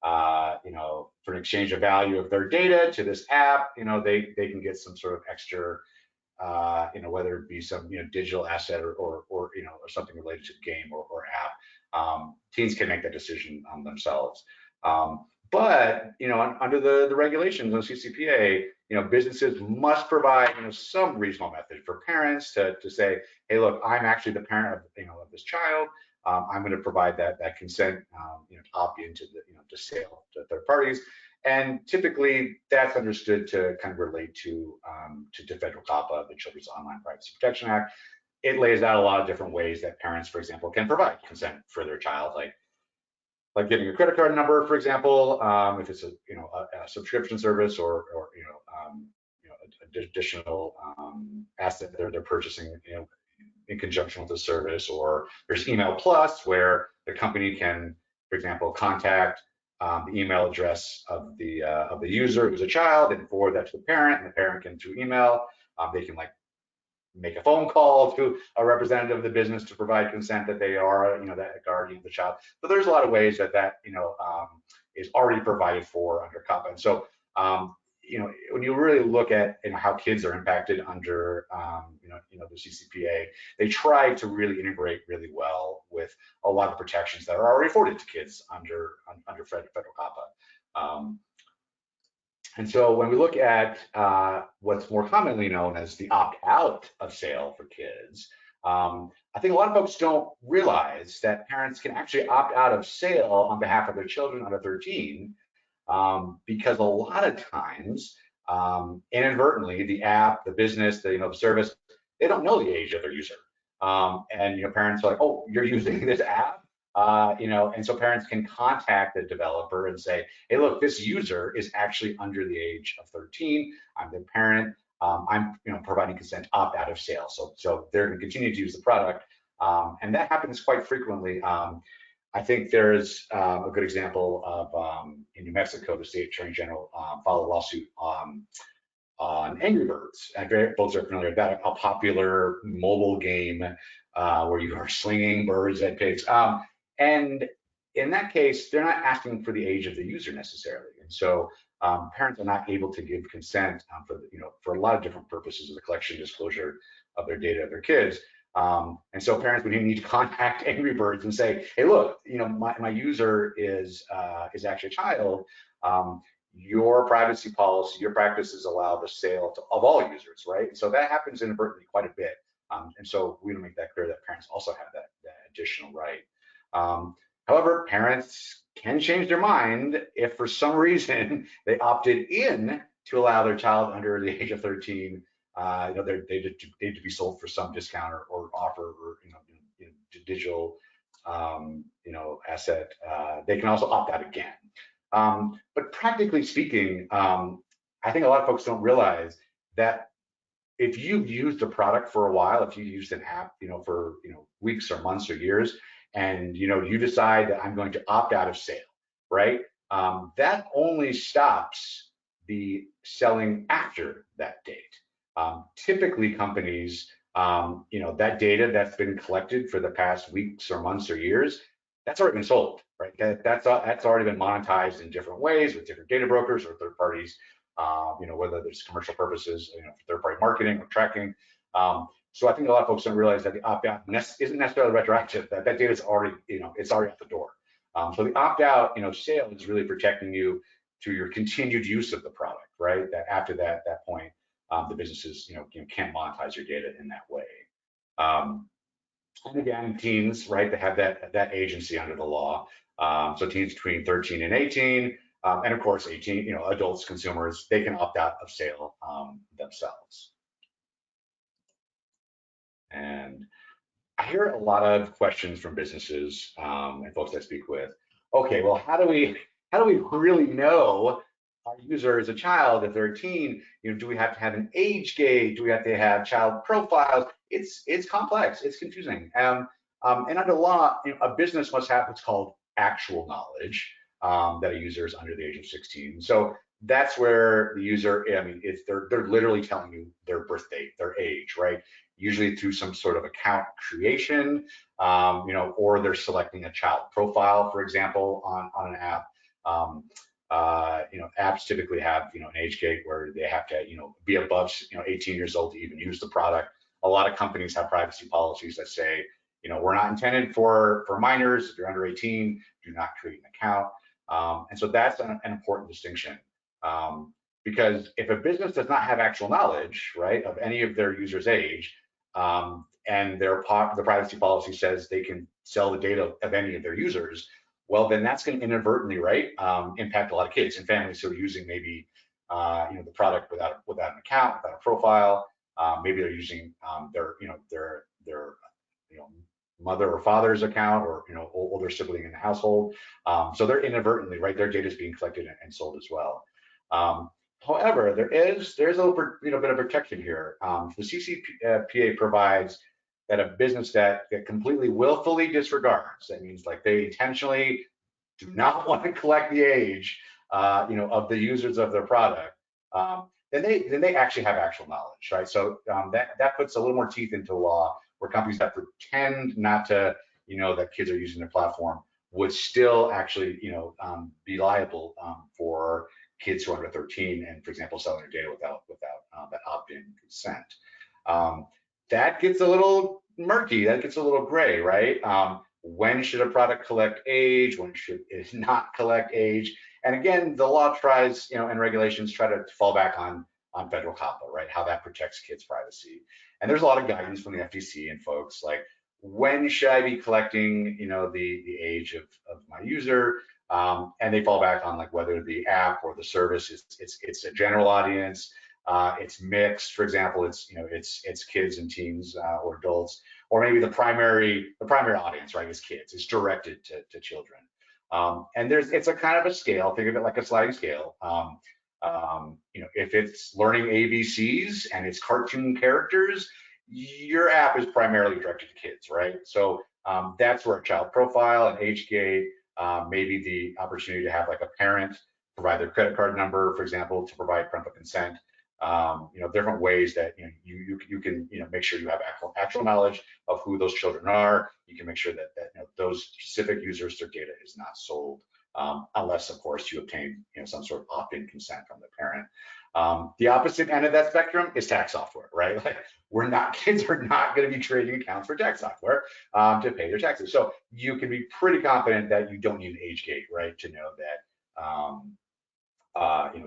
for an exchange of value of their data to this app, they can get some sort of extra, whether it be some, digital asset or or something related to the game or app. Teens can make that decision on themselves. But under the regulations on CCPA, businesses must provide some reasonable method for parents to say, hey, look, I'm actually the parent of this child. I'm going to provide that consent, to opt into the to sale to third parties. And typically, that's understood to kind of relate to federal COPPA, the Children's Online Privacy Protection Act. It lays out a lot of different ways that parents, for example, can provide consent for their child, like giving a credit card number, for example, if it's a subscription service or additional asset that they're purchasing in conjunction with the service. Or there's Email Plus, where the company can, for example, contact the email address of the user who's a child and forward that to the parent, and the parent can, through email, they can make a phone call to a representative of the business to provide consent that they are, that guardian of the child. But there's a lot of ways that is already provided for under COPPA. And so, when you really look at how kids are impacted under, the CCPA, they try to really integrate really well with a lot of protections that are already afforded to kids under federal COPPA. And so when we look at what's more commonly known as the opt-out of sale for kids, I think a lot of folks don't realize that parents can actually opt out of sale on behalf of their children under 13, because a lot of times, inadvertently, the app, the business, the service, they don't know the age of their user. And parents are like, oh, you're using this app? And so parents can contact the developer and say, hey, look, this user is actually under the age of 13. I'm the parent. I'm providing consent to opt out of sale. So they're going to continue to use the product. And that happens quite frequently. I think there's a good example of in New Mexico, the state attorney general filed a lawsuit on Angry Birds. Folks are familiar with that, a popular mobile game where you are slinging birds at pigs. And in that case, they're not asking for the age of the user necessarily. And so parents are not able to give consent for a lot of different purposes of the collection and disclosure of their data of their kids. And so parents would need to contact Angry Birds and say, hey, look, my user is actually a child. Your privacy policy, your practices allow the sale of all users, right? So that happens inadvertently quite a bit. And so we want to make that clear that parents also have that additional right. However, parents can change their mind if for some reason they opted in to allow their child under the age of 13, they need to be sold for some discount or offer or digital asset. They can also opt out again. But practically speaking, I think a lot of folks don't realize that if you've used a product for a while, if you used an app, for weeks or months or years, and you decide that I'm going to opt out of sale, right? That only stops the selling after that date. Typically, companies, that data that's been collected for the past weeks or months or years, that's already been sold, right? That's already been monetized in different ways with different data brokers or third parties, whether there's commercial purposes, for third-party marketing or tracking. So I think a lot of folks don't realize that the opt-out isn't necessarily retroactive. That data is already, it's already at the door. So the opt-out, sale is really protecting you to your continued use of the product, right? That after that point, the businesses, can't monetize your data in that way. And again, teens, right? They have that agency under the law. So teens between 13 and 18, and of course 18, adults, consumers, they can opt out of sale themselves. And I hear a lot of questions from businesses and folks I speak with. Okay, well, how do we really know our user is a child at 13? Do we have to have an age gauge? Do we have to have child profiles? It's complex. It's confusing. And under law, a business must have what's called actual knowledge that a user is under the age of 16. So that's where the user, they're literally telling you their birth date, their age, right? Usually through some sort of account creation, or they're selecting a child profile, for example, on an app. apps typically have, an age gate where they have to, be above, 18 years old to even use the product. A lot of companies have privacy policies that say, we're not intended for minors. If you're under 18, do not create an account. And so that's an important distinction. Because if a business does not have actual knowledge, right, of any of their users' age, and the privacy policy says they can sell the data of any of their users, well, then that's going to inadvertently, right, impact a lot of kids and families who are using maybe, the product without an account, without a profile. Maybe they're using their mother or father's account, or older sibling in the household. So they're inadvertently, right, their data is being collected and sold as well. However, there's a little bit of protection here. The CCPA provides that a business that completely willfully disregards, that means like they intentionally do not want to collect the age, of the users of their product, then they actually have actual knowledge, right? So that puts a little more teeth into the law, where companies that pretend not to, that kids are using their platform would still actually, be liable for kids who are under 13 and, for example, selling their data without that opt-in consent. That gets a little murky. That gets a little gray, right? When should a product collect age? When should it not collect age? And again, the law tries, and regulations try to fall back on federal COPPA, right? How that protects kids' privacy. And there's a lot of guidance from the FTC and folks like, when should I be collecting, the age of my user? And they fall back on like whether the app or the service it's a general audience, it's mixed. For example, it's kids and teens or adults, or maybe the primary audience, right, is kids. It's directed to children. And it's a kind of a scale. Think of it like a sliding scale. If it's learning ABCs and it's cartoon characters, your app is primarily directed to kids, right? So that's where a child profile, an age gate, maybe the opportunity to have like a parent provide their credit card number, for example, to provide parental consent. Different ways that you can make sure you have actual knowledge of who those children are. You can make sure that those specific users, their data is not sold, unless of course you obtain some sort of opt-in consent from the parent. The opposite end of that spectrum is tax software, right? Like kids are not going to be creating accounts for tax software to pay their taxes. So you can be pretty confident that you don't need an age gate, right, to know that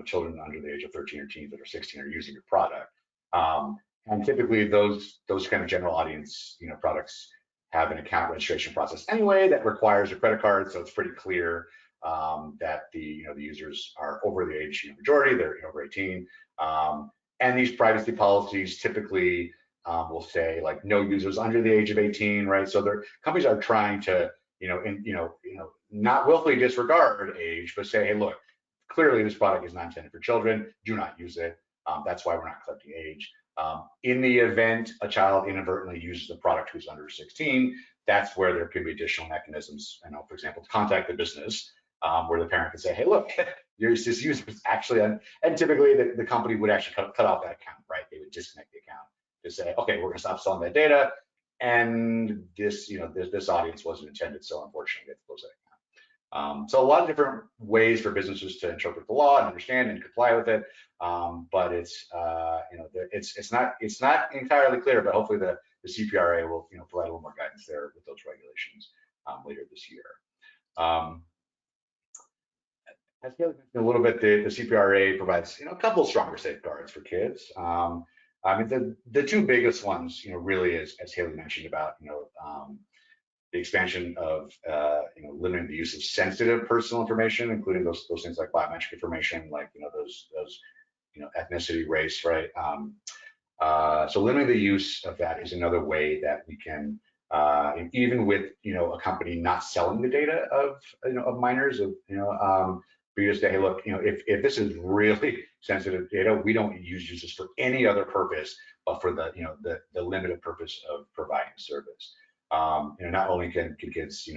children under the age of 13 or teens that are 16 are using your product. And typically those kind of general audience products have an account registration process anyway that requires a credit card, so it's pretty clear that the users are over the age majority, they're over 18. And these privacy policies typically will say like no users under the age of 18, right? So companies are trying to not willfully disregard age, but say, hey, look, clearly this product is not intended for children, do not use it. That's why we're not collecting age. In the event a child inadvertently uses the product who's under 16, that's where there could be additional mechanisms, for example, to contact the business, where the parent can say, hey, look, this user is actually, and typically the company would actually cut off that account, right? They would disconnect the account to say, okay, we're gonna stop selling that data, and this audience wasn't intended, so unfortunately, they have to close that account. So a lot of different ways for businesses to interpret the law and understand and comply with it, but it's not entirely clear. But hopefully the CPRA will provide a little more guidance there with those regulations later this year. As Haley mentioned a little bit, the CPRA provides a couple stronger safeguards for kids. I mean the two biggest ones really is, as Haley mentioned, about the expansion of limiting the use of sensitive personal information, including those things like biometric information, like those ethnicity, race, right? So limiting the use of that is another way that we can, even with a company not selling the data of minors, for you to say, hey, look, if this is really sensitive data, we don't use users for any other purpose, but for the limited purpose of providing service. Not only can kids,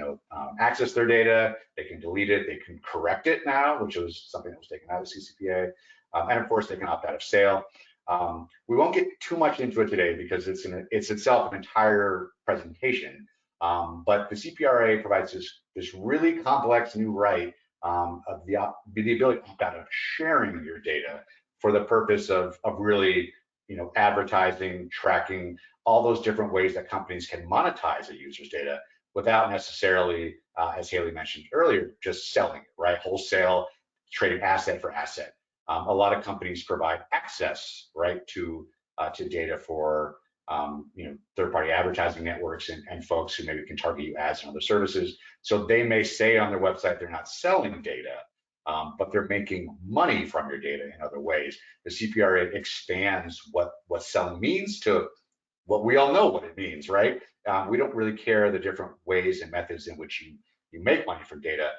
access their data, they can delete it, they can correct it now, which was something that was taken out of CCPA, and of course they can opt out of sale. We won't get too much into it today because it's itself an entire presentation, but the CPRA provides this really complex new right of the ability to opt out of sharing your data for the purpose of really, advertising, tracking, all those different ways that companies can monetize a user's data without necessarily, as Haley mentioned earlier, just selling it, right? Wholesale, trading asset for asset. A lot of companies provide access, right, to data for third-party advertising networks and folks who maybe can target you ads and other services. So they may say on their website they're not selling data, but they're making money from your data in other ways. The CPRA expands what selling means to what we all know what it means, right? We don't really care the different ways and methods in which you make money from data.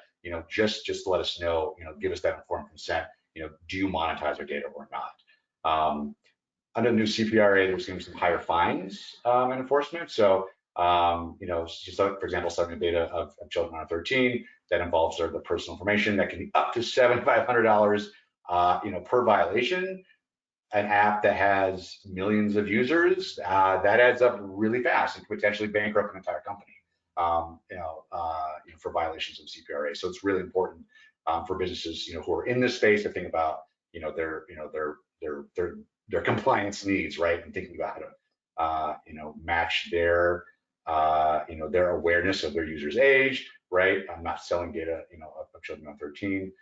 Just let us know. Give us that informed consent. Do you monetize our data or not? Under the new CPRA, there's going to be some higher fines and enforcement. So, for example, selling data of children under 13 that involves the personal information that can be up to $7,500, per violation. An app that has millions of users, that adds up really fast and potentially bankrupt an entire company, for violations of CPRA. So it's really important for businesses, who are in this space to think about, their compliance needs, right? And thinking about how to, match their, their awareness of their user's age, right? I'm not selling data, of children under 13.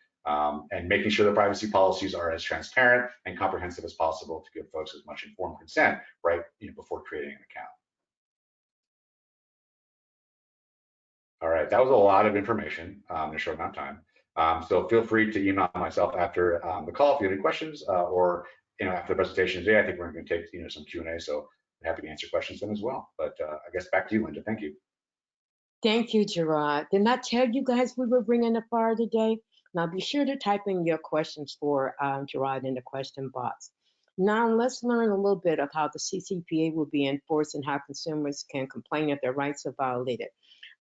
And making sure the privacy policies are as transparent and comprehensive as possible to give folks as much informed consent, right, before creating an account. All right, that was a lot of information in a short amount of time. So feel free to email myself after the call if you have any questions, or after the presentation today. I think we're going to take some Q&A, so I'm happy to answer questions then as well. But I guess back to you, Linda. Thank you. Thank you, Gerard. Didn't I tell you guys we were bringing the fire today? Now be sure to type in your questions for Gerard in the question box. Now let's learn a little bit of how the CCPA will be enforced and how consumers can complain if their rights are violated.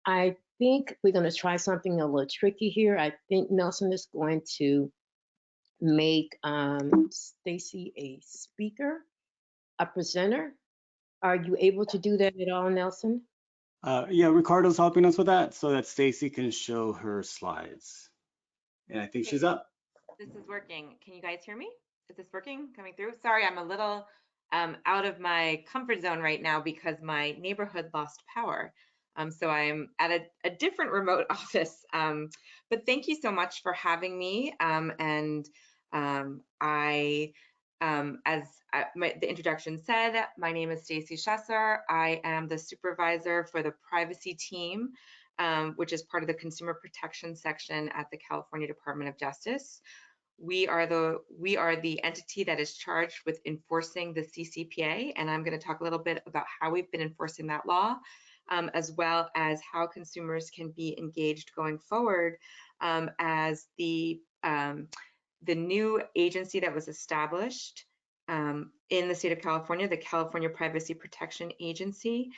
I think we're going to try something a little tricky here. I think Nelson is going to make Stacy a speaker, a presenter. Are you able to do that at all, Nelson? Yeah, Ricardo's helping us with that so that Stacy can show her slides. And I think she's up. This is working. Can you guys hear me? Is this working, coming through? Sorry, I'm a little out of my comfort zone right now because my neighborhood lost power. So I'm at a different remote office. But thank you so much for having me. As the introduction said, my name is Stacy Schesser. I am the supervisor for the privacy team, which is part of the consumer protection section at the California Department of Justice. We are the entity that is charged with enforcing the CCPA, and I'm going to talk a little bit about how we've been enforcing that law, as well as how consumers can be engaged going forward as the new agency that was established in the state of California, the California Privacy Protection Agency,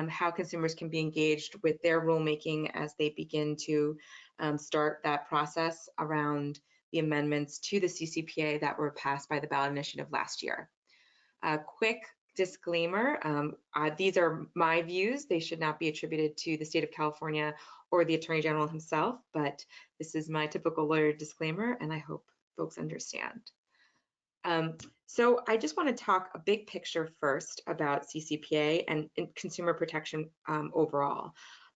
how consumers can be engaged with their rulemaking as they begin to start that process around the amendments to the CCPA that were passed by the ballot initiative last year. A quick disclaimer, these are my views. They should not be attributed to the state of California or the Attorney General himself, but this is my typical lawyer disclaimer, and I hope folks understand. So I just want to talk a big picture first about CCPA and consumer protection overall.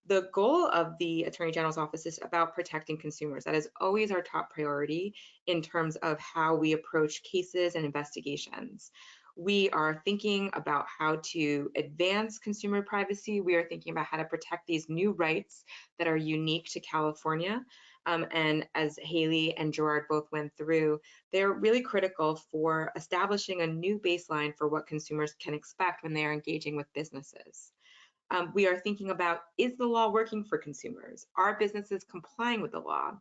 The goal of the Attorney General's office is about protecting consumers. That is always our top priority in terms of how we approach cases and investigations. We are thinking about how to advance consumer privacy. We are thinking about how to protect these new rights that are unique to California. And as Haley and Gerard both went through, they're really critical for establishing a new baseline for what consumers can expect when they are engaging with businesses. We are thinking about, is the law working for consumers? Are businesses complying with the law?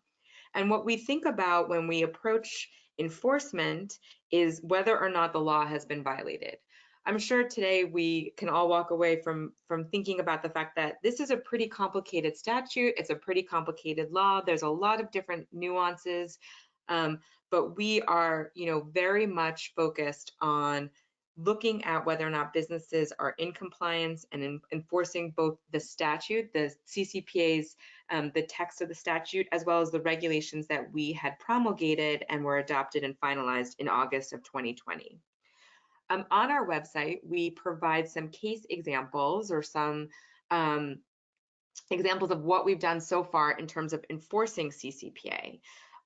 And what we think about when we approach enforcement is whether or not the law has been violated. I'm sure today we can all walk away from thinking about the fact that this is a pretty complicated statute. It's a pretty complicated law. There's a lot of different nuances, but we are, very much focused on looking at whether or not businesses are in compliance and enforcing both the statute, the CCPA's the text of the statute, as well as the regulations that we had promulgated and were adopted and finalized in August of 2020. On our website, we provide some case examples or some examples of what we've done so far in terms of enforcing CCPA.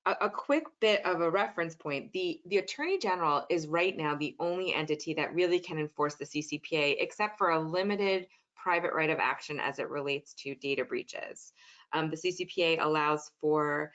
A quick bit of a reference point, the Attorney General is right now the only entity that really can enforce the CCPA, except for a limited private right of action as it relates to data breaches. The CCPA allows for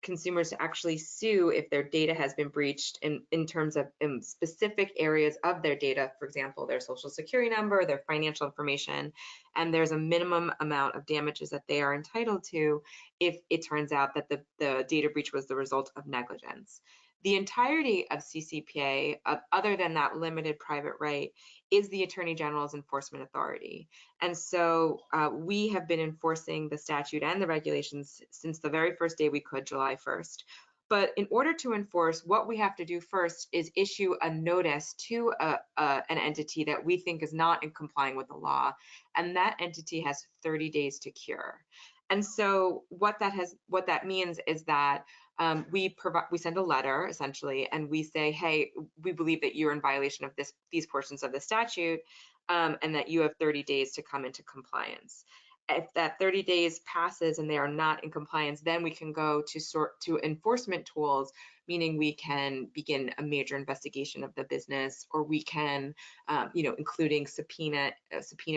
consumers to actually sue if their data has been breached in terms of specific areas of their data, for example, their social security number, their financial information, and there's a minimum amount of damages that they are entitled to if it turns out that the data breach was the result of negligence. The entirety of CCPA, other than that limited private right, is the Attorney General's enforcement authority. And so we have been enforcing the statute and the regulations since the very first day we could, July 1st. But in order to enforce, what we have to do first is issue a notice to an entity that we think is not in complying with the law, and that entity has 30 days to cure. And so what that means is that we send a letter essentially, and we say, hey, we believe that you're in violation of these portions of the statute, and that you have 30 days to come into compliance. If that 30 days passes and they are not in compliance, then we can go to enforcement tools, meaning we can begin a major investigation of the business, or we can, including subpoena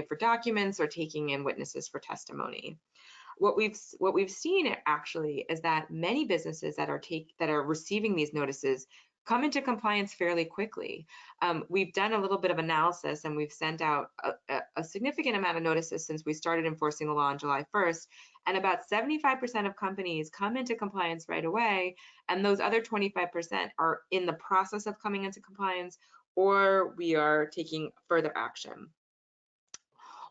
for documents or taking in witnesses for testimony. What we've seen actually is that many businesses that are receiving these notices come into compliance fairly quickly. We've done a little bit of analysis, and we've sent out a significant amount of notices since we started enforcing the law on July 1st, and about 75% of companies come into compliance right away, and those other 25% are in the process of coming into compliance, or we are taking further action.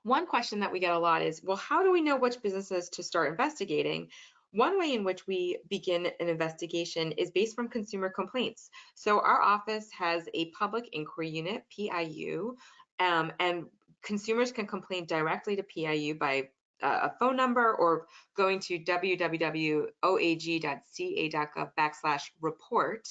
One question that we get a lot is, well, how do we know which businesses to start investigating? One way in which we begin an investigation is based from consumer complaints. So our office has a public inquiry unit, PIU, and consumers can complain directly to PIU by a phone number or going to www.oag.ca.gov/report.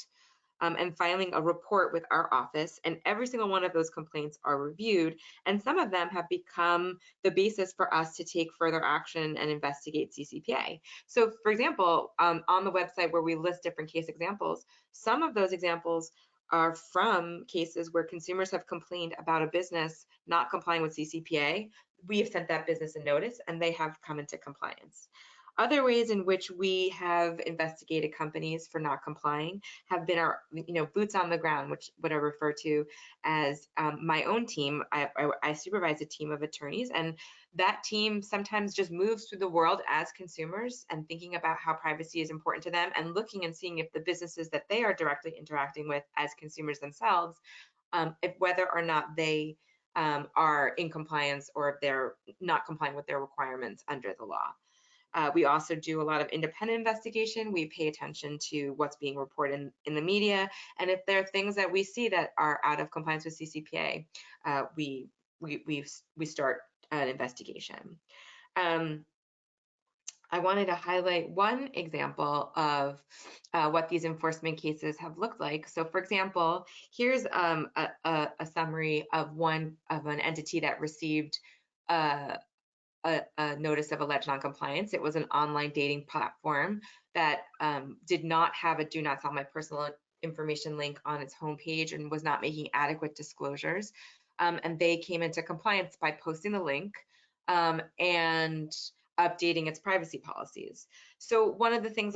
And filing a report with our office, and every single one of those complaints are reviewed, and some of them have become the basis for us to take further action and investigate CCPA. So for example, on the website where we list different case examples, some of those examples are from cases where consumers have complained about a business not complying with CCPA. We have sent that business a notice and they have come into compliance. Other ways in which we have investigated companies for not complying have been our, boots on the ground, which what I refer to as my own team. I supervise a team of attorneys, and that team sometimes just moves through the world as consumers and thinking about how privacy is important to them, and looking and seeing if the businesses that they are directly interacting with as consumers themselves, if whether or not they are in compliance or if they're not complying with their requirements under the law. We also do a lot of independent investigation. We pay attention to what's being reported in the media, and if there are things that we see that are out of compliance with CCPA, we start an investigation. I wanted to highlight one example of what these enforcement cases have looked like. So for example, here's a summary of an entity that received a notice of alleged noncompliance. It was an online dating platform that did not have a do not sell my personal information link on its homepage and was not making adequate disclosures. And they came into compliance by posting the link and updating its privacy policies. So some of the things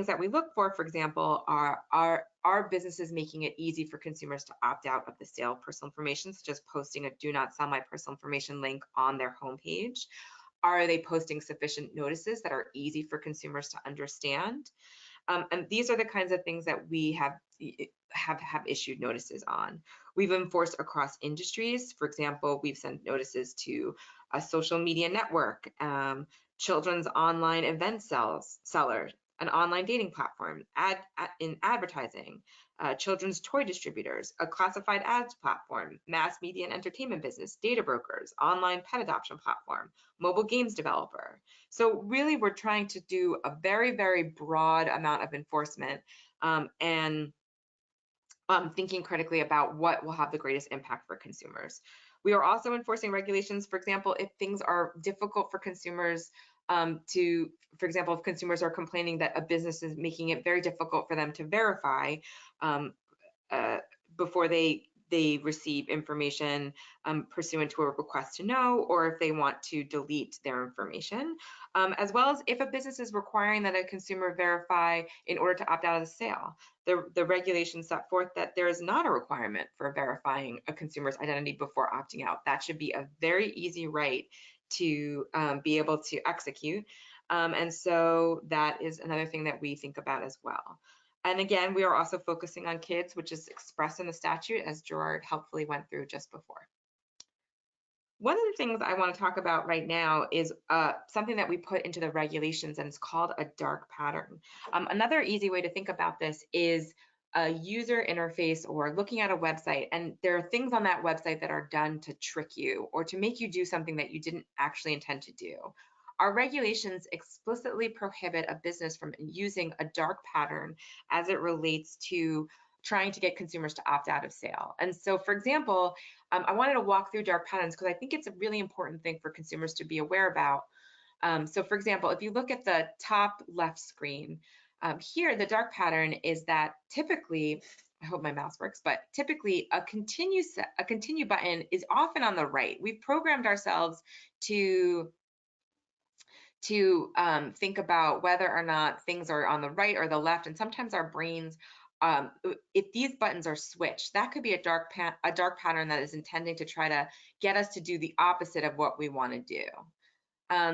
that we look for example, are businesses making it easy for consumers to opt out of the sale of personal information, such as posting a do not sell my personal information link on their homepage? Are they posting sufficient notices that are easy for consumers to understand? And these are the kinds of things that we have issued notices on. We've enforced across industries. For example, we've sent notices to a social media network, children's online event seller, an online dating platform, in advertising, children's toy distributors, a classified ads platform, mass media and entertainment business, data brokers, online pet adoption platform, mobile games developer. So really, we're trying to do a very, very broad amount of enforcement, and thinking critically about what will have the greatest impact for consumers. We are also enforcing regulations, for example, if things are difficult for consumers for example, if consumers are complaining that a business is making it very difficult for them to verify before they receive information pursuant to a request to know, or if they want to delete their information, as well as if a business is requiring that a consumer verify in order to opt out of the sale. The regulations set forth that there is not a requirement for verifying a consumer's identity before opting out. That should be a very easy right to be able to execute. And so that is another thing that we think about as well. And again, we are also focusing on kids, which is expressed in the statute, as Gerard helpfully went through just before. One of the things I want to talk about right now is something that we put into the regulations, and it's called a dark pattern. Another easy way to think about this is a user interface or looking at a website, and there are things on that website that are done to trick you or to make you do something that you didn't actually intend to do. Our regulations explicitly prohibit a business from using a dark pattern as it relates to trying to get consumers to opt out of sale. And so, for example, I wanted to walk through dark patterns because I think it's a really important thing for consumers to be aware about. So, for example, if you look at the top left screen, here, the dark pattern is that typically, I hope my mouse works, but typically a continue button is often on the right. We've programmed ourselves to think about whether or not things are on the right or the left, and sometimes our brains, if these buttons are switched, that could be a dark pattern that is intending to try to get us to do the opposite of what we want to do.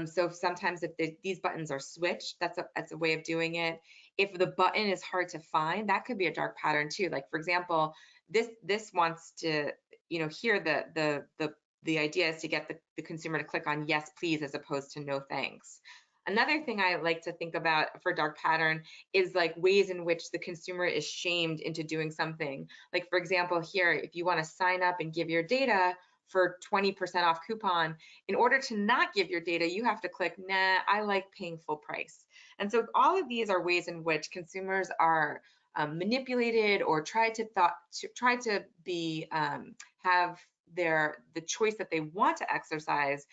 So sometimes if these buttons are switched, that's a way of doing it. If the button is hard to find, that could be a dark pattern too. Like, for example, this wants to, here the idea is to get the consumer to click on yes, please, as opposed to no, thanks. Another thing I like to think about for dark pattern is like ways in which the consumer is shamed into doing something. Like, for example, here, if you want to sign up and give your data for 20% off coupon, in order to not give your data, you have to click, nah, I like paying full price. And so all of these are ways in which consumers are manipulated or try to be have the choice that they want to exercise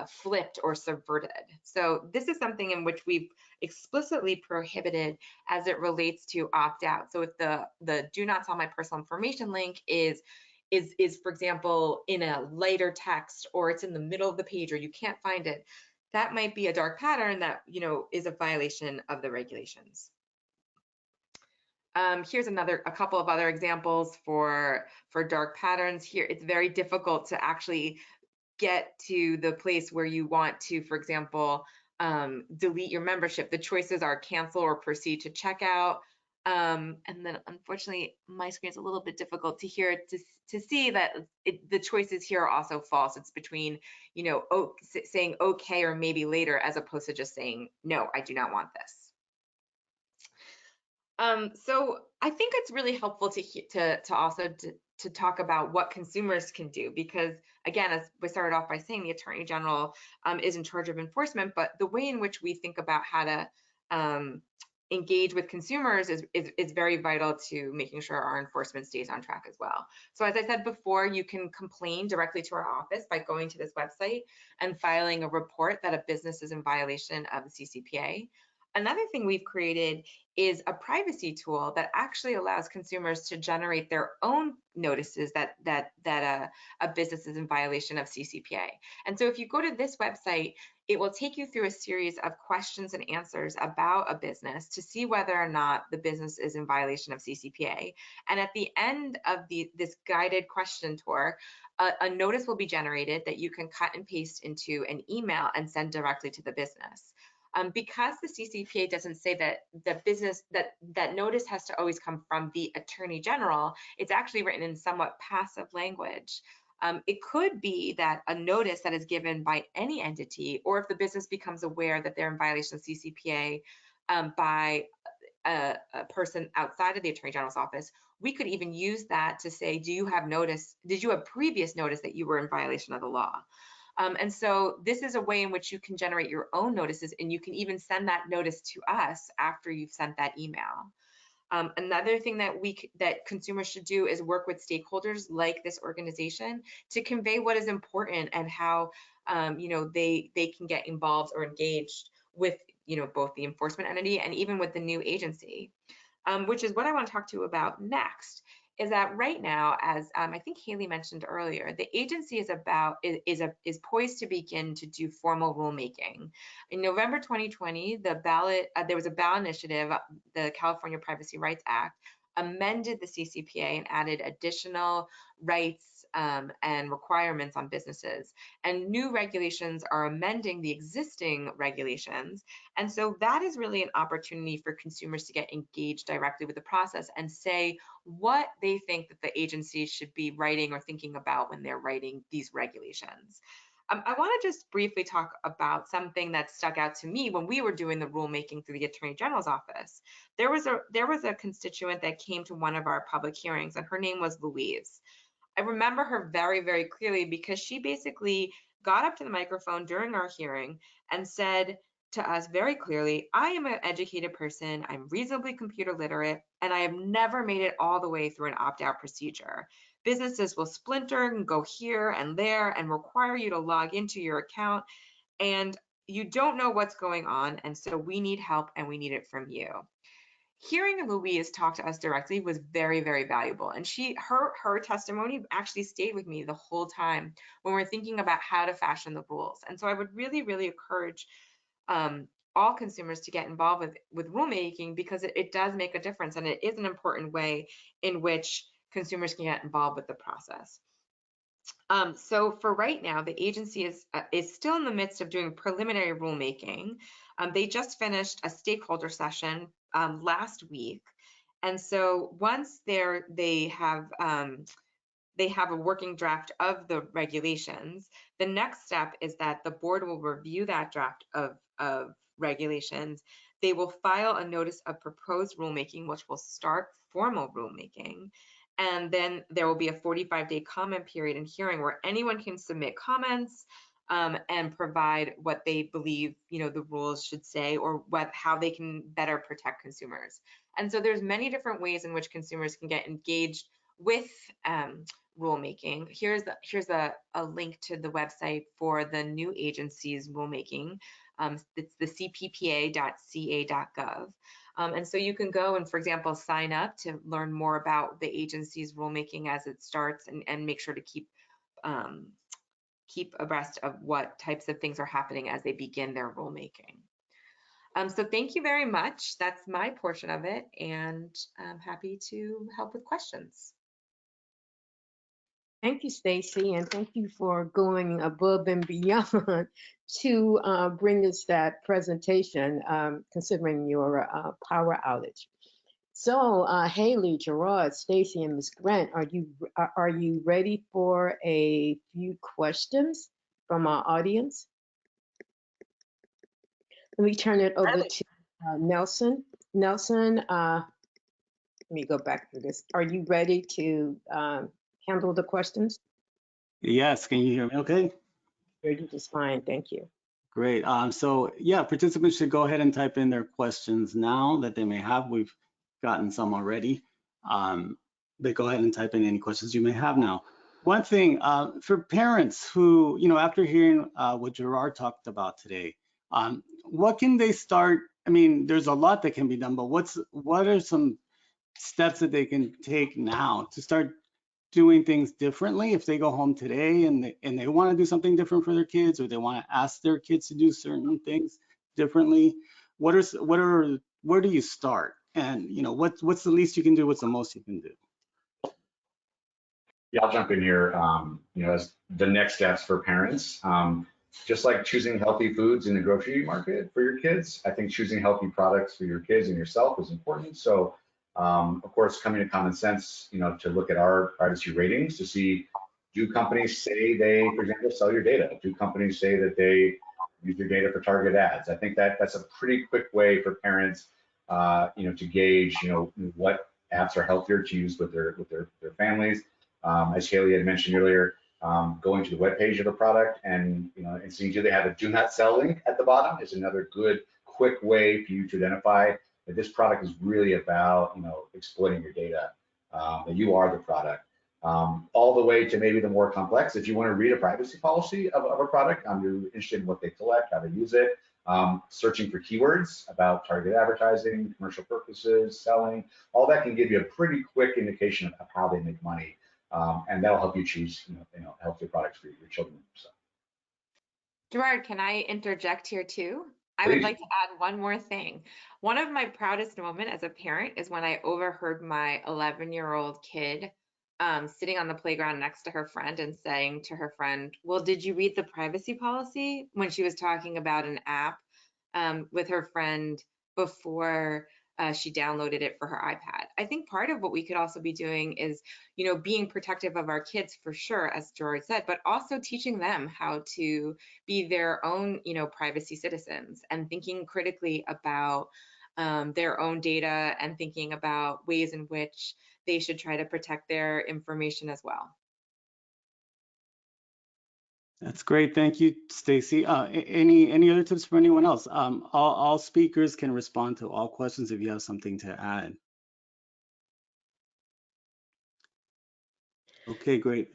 flipped or subverted. So this is something in which we've explicitly prohibited as it relates to opt out. So if the do not sell my personal information link is for example in a lighter text, or it's in the middle of the page, or you can't find it, that might be a dark pattern that is a violation of the regulations. Here's a couple of other examples for dark patterns. Here, it's very difficult to actually get to the place where you want to, for example, delete your membership. The choices are cancel or proceed to checkout. And then unfortunately, my screen is a little bit difficult to hear to see that the choices here are also false. It's between, saying okay or maybe later, as opposed to just saying, no, I do not want this. So I think it's really helpful to also talk about what consumers can do, because again, as we started off by saying, the Attorney General is in charge of enforcement, but the way in which we think about how to engage with consumers is very vital to making sure our enforcement stays on track as well. So as I said before, you can complain directly to our office by going to this website and filing a report that a business is in violation of the CCPA. Another thing we've created is a privacy tool that actually allows consumers to generate their own notices that a business is in violation of CCPA. And so if you go to this website, it will take you through a series of questions and answers about a business to see whether or not the business is in violation of CCPA. And at the end of this guided question tour, a notice will be generated that you can cut and paste into an email and send directly to the business. Because the CCPA doesn't say that the business, that notice has to always come from the Attorney General, it's actually written in somewhat passive language. It could be that a notice that is given by any entity, or if the business becomes aware that they're in violation of CCPA, by a person outside of the Attorney General's office, we could even use that to say, did you have previous notice that you were in violation of the law? And so this is a way in which you can generate your own notices, and you can even send that notice to us after you've sent that email. Another thing that consumers should do is work with stakeholders like this organization to convey what is important and how they can get involved or engaged with both the enforcement entity and even with the new agency, which is what I want to talk to you about next. Is that right now, as I think Haley mentioned earlier, the agency is poised to begin to do formal rulemaking. In November 2020, there was a ballot initiative, the California Privacy Rights Act, amended the CCPA and added additional rights and requirements on businesses. And new regulations are amending the existing regulations. And so that is really an opportunity for consumers to get engaged directly with the process and say what they think that the agency should be writing or thinking about when they're writing these regulations. I want to just briefly talk about something that stuck out to me when we were doing the rulemaking through the Attorney General's office. There was a constituent that came to one of our public hearings, and her name was Louise. I remember her very, very clearly because she basically got up to the microphone during our hearing and said to us very clearly, I am an educated person, I'm reasonably computer literate, and I have never made it all the way through an opt-out procedure. Businesses will splinter and go here and there and require you to log into your account, and you don't know what's going on, and so we need help and we need it from you. Hearing Louise talk to us directly was very, very valuable. And her testimony actually stayed with me the whole time when we're thinking about how to fashion the rules. And so I would really, really encourage all consumers to get involved with rulemaking, because it does make a difference, and it is an important way in which consumers can get involved with the process. So for right now, the agency is still in the midst of doing preliminary rulemaking. They just finished a stakeholder session last week, and so once they have a working draft of the regulations, the next step is that the board will review that draft of regulations. They will file a notice of proposed rulemaking, which will start formal rulemaking. And then there will be a 45-day comment period and hearing where anyone can submit comments and provide what they believe the rules should say, or how they can better protect consumers. And so there's many different ways in which consumers can get engaged with rulemaking. Here's a link to the website for the new agency's rulemaking. It's the cppa.ca.gov. And so you can go and, for example, sign up to learn more about the agency's rulemaking as it starts, and make sure to keep abreast of what types of things are happening as they begin their rulemaking. So thank you very much. That's my portion of it, and I'm happy to help with questions. Thank you, Stacy, and thank you for going above and beyond to bring us that presentation, considering your power outage. So, Haley, Gerard, Stacy, and Ms. Grant, are you ready for a few questions from our audience? Let me turn it over to Nelson. Nelson, let me go back to this. Are you ready to handle the questions? Yes, can you hear me okay? You're just fine, thank you. Great. So yeah, participants should go ahead and type in their questions now that they may have. We've gotten some already. But go ahead and type in any questions you may have now. One thing for parents who, after hearing what Gerard talked about today, what can they start? I mean, there's a lot that can be done, but what are some steps that they can take now to start doing things differently if they go home today and they want to do something different for their kids, or they want to ask their kids to do certain things differently? Where do you start? And what's the least you can do? What's the most you can do? Yeah, I'll jump in here. As the next steps for parents, just like choosing healthy foods in the grocery market for your kids, I think choosing healthy products for your kids and yourself is important. So, of course, coming to common sense, to look at our privacy ratings to see, do companies say they, for example, sell your data? Do companies say that they use your data for target ads. I think that that's a pretty quick way for parents, to gauge, what apps are healthier to use with their families. As Haley had mentioned earlier, going to the web page of the product and seeing do they have a do not sell link at the bottom is another good quick way for you to identify that this product is really about exploiting your data, that you are the product. All the way to maybe the more complex. If you want to read a privacy policy of a product, you're interested in what they collect, how they use it, searching for keywords about target advertising, commercial purposes, selling, all that can give you a pretty quick indication of how they make money, and that'll help you choose healthier products for your children. So. Gerard, can I interject here too? I Please. would like to add one more thing. One of my proudest moments as a parent is when I overheard my 11-year-old kid sitting on the playground next to her friend and saying to her friend, well, did you read the privacy policy, when she was talking about an app with her friend before she downloaded it for her iPad. I think part of what we could also be doing is, being protective of our kids for sure, as George said, but also teaching them how to be their own, privacy citizens and thinking critically about their own data and thinking about ways in which they should try to protect their information as well. That's great. Thank you, Stacy. Any other tips for anyone else? All speakers can respond to all questions if you have something to add. Okay, great.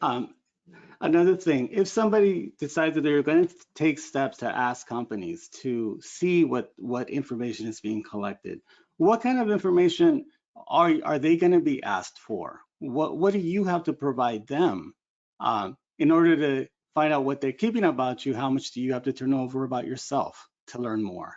Another thing, if somebody decides that they're going to take steps to ask companies to see what information is being collected, what kind of information are they going to be asked for? What do you have to provide them in order to find out what they're keeping about you? How much do you have to turn over about yourself to learn more?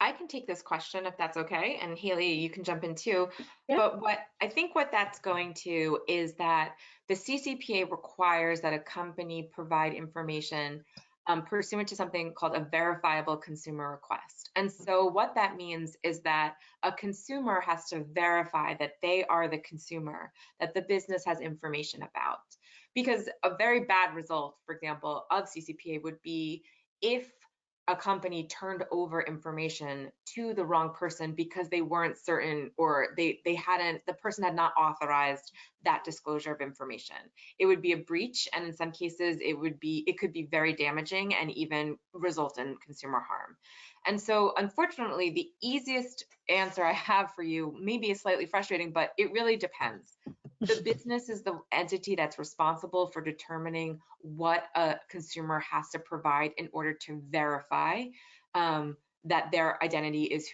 I can take this question if that's okay, and Haley, you can jump in too. Yeah. But what that's going to is that the CCPA requires that a company provide information pursuant to something called a verifiable consumer request. And so what that means is that a consumer has to verify that they are the consumer that the business has information about. Because a very bad result, for example, of CCPA would be if a company turned over information to the wrong person because they weren't certain, or the person had not authorized that disclosure of information. It would be a breach, and in some cases it could be very damaging and even result in consumer harm. And so unfortunately, the easiest answer I have for you maybe is slightly frustrating, but it really depends. The business is the entity that's responsible for determining what a consumer has to provide in order to verify that their identity is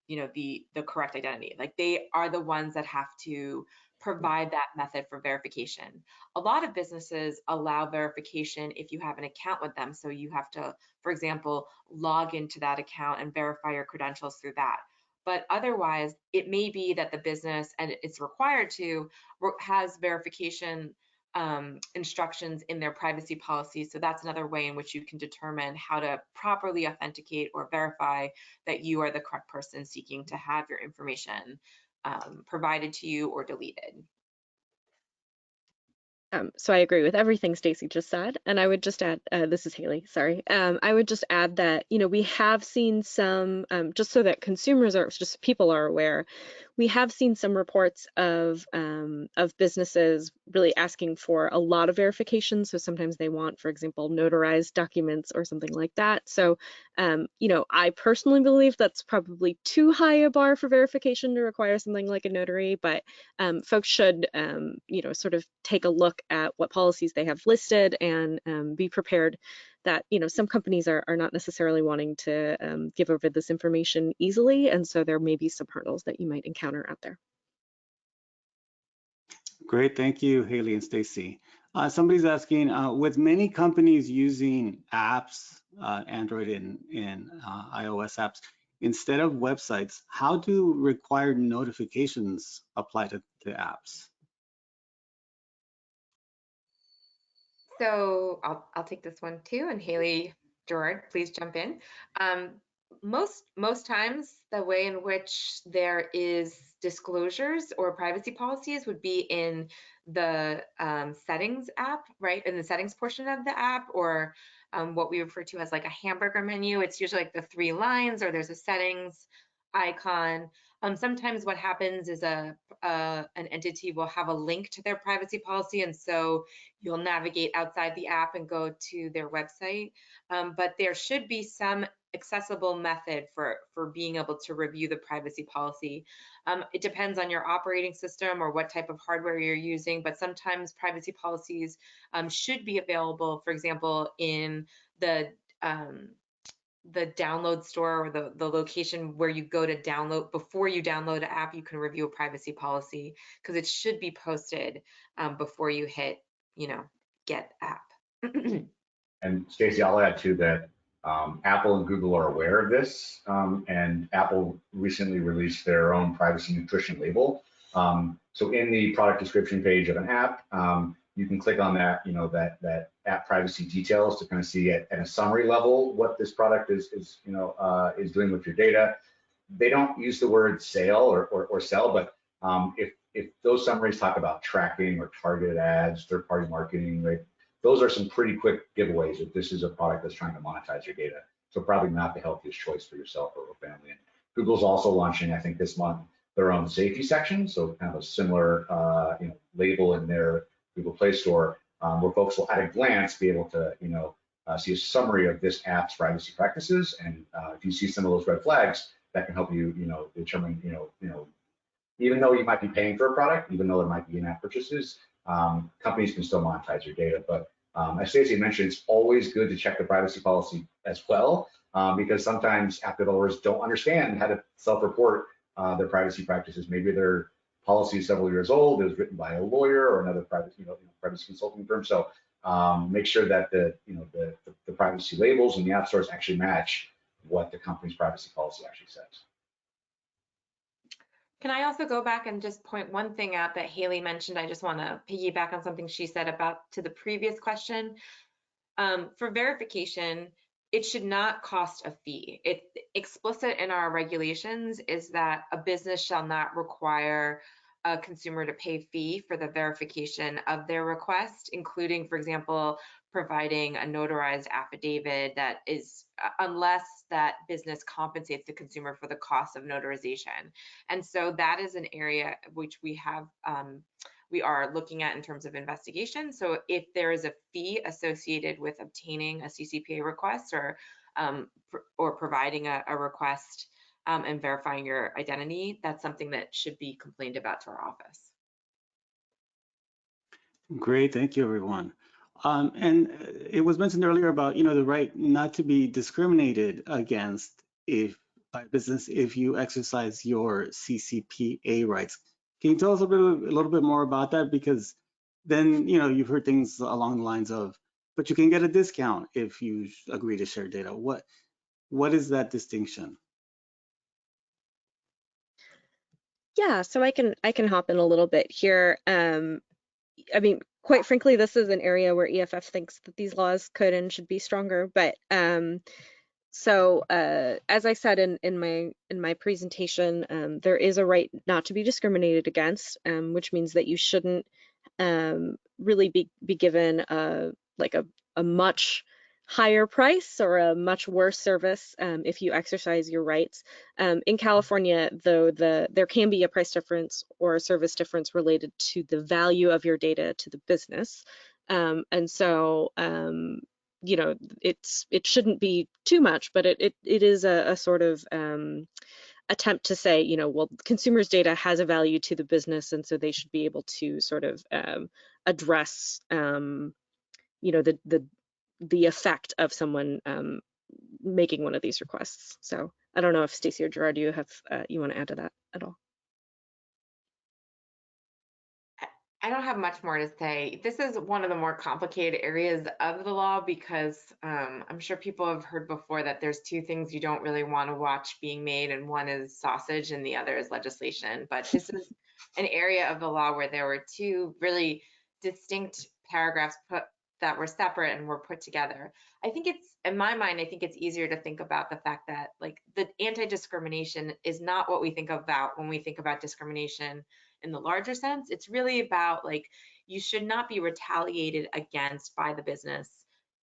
the correct identity. Like, they are the ones that have to provide that method for verification. A lot of businesses allow verification if you have an account with them. So you have to, for example, log into that account and verify your credentials through that. But otherwise, it may be that the business, and it's required to, has verification instructions in their privacy policy. So that's another way in which you can determine how to properly authenticate or verify that you are the correct person seeking to have your information provided to you or deleted. So I agree with everything Stacy just said, and I would just add, this is Haley, sorry. I would just add that, we have seen some, just so that consumers are, just people are aware, we have seen some reports of businesses really asking for a lot of verification. So sometimes they want, for example, notarized documents or something like that. So, I personally believe that's probably too high a bar for verification to require something like a notary, but folks should, sort of take a look at what policies they have listed and be prepared that, some companies are not necessarily wanting to give over this information easily. And so there may be some hurdles that you might encounter out there. Great, thank you, Haley and Stacy. Somebody's asking, with many companies using apps, Android and iOS apps, instead of websites, how do required notifications apply to apps? So I'll take this one too, and Haley, Gerard, please jump in. Most times the way in which there is disclosures or privacy policies would be in the settings app, right? In the settings portion of the app, or what we refer to as like a hamburger menu. It's usually like the 3 lines, or there's a settings icon. Sometimes what happens is an entity will have a link to their privacy policy, and so you'll navigate outside the app and go to their website. But there should be some accessible method for being able to review the privacy policy. It depends on your operating system or what type of hardware you're using, but sometimes privacy policies should be available, for example, in the download store, or the location where you go to download. Before you download an app, you can review a privacy policy, because it should be posted before you hit, get app. And Stacy, I'll add too that Apple and Google are aware of this, and Apple recently released their own privacy nutrition label. So in the product description page of an app, you can click on that, that app privacy details to kind of see at a summary level what this product is doing with your data. They don't use the word sale or sell, but if those summaries talk about tracking or targeted ads, third-party marketing, right? Those are some pretty quick giveaways if this is a product that's trying to monetize your data. So probably not the healthiest choice for yourself or family. And Google's also launching, I think this month, their own safety section. So kind of a similar label in their Google Play Store, where folks will at a glance be able to see a summary of this app's privacy practices. And if you see some of those red flags, that can help you determine even though you might be paying for a product, even though there might be in-app purchases, companies can still monetize your data. But as Stacey mentioned, it's always good to check the privacy policy as well, because sometimes app developers don't understand how to self-report their privacy practices. Maybe their policy is several years old, it was written by a lawyer or another privacy consulting firm. So make sure that the privacy labels in the app stores actually match what the company's privacy policy actually says. Can I also go back and just point one thing out that Haley mentioned? I just want to piggyback on something she said to the previous question. For verification, it should not cost a fee. It's explicit in our regulations is that a business shall not require a consumer to pay fee for the verification of their request, including, for example, providing a notarized affidavit that is, unless that business compensates the consumer for the cost of notarization. And so that is an area which we are looking at in terms of investigation. So if there is a fee associated with obtaining a CCPA request or providing a request and verifying your identity, that's something that should be complained about to our office. Great, thank you, everyone. And it was mentioned earlier about the right not to be discriminated against by business if you exercise your CCPA rights. Can you tell us a little bit more about that? Because then you've heard things along the lines of, but you can get a discount if you agree to share data. What is that distinction? Yeah, so I can hop in a little bit here. I mean, quite frankly, this is an area where EFF thinks that these laws could and should be stronger. But so as I said in my presentation, there is a right not to be discriminated against, which means that you shouldn't really be given a much higher price or a much worse service if you exercise your rights. In California, though, there can be a price difference or a service difference related to the value of your data to the business. And so, it shouldn't be too much, but it is a sort of attempt to say, well, consumers' data has a value to the business, and so they should be able to sort of address, the effect of someone making one of these requests. So I don't know if Stacey or Gerard, you want to add to that at all? I don't have much more to say. This is one of the more complicated areas of the law because I'm sure people have heard before that there's two things you don't really want to watch being made, and one is sausage and the other is legislation. But this is an area of the law where there were two really distinct paragraphs put that were separate and were put together. I think it's, in my mind, I think it's easier to think about the fact that like the anti-discrimination is not what we think about when we think about discrimination in the larger sense. It's really about like, you should not be retaliated against by the business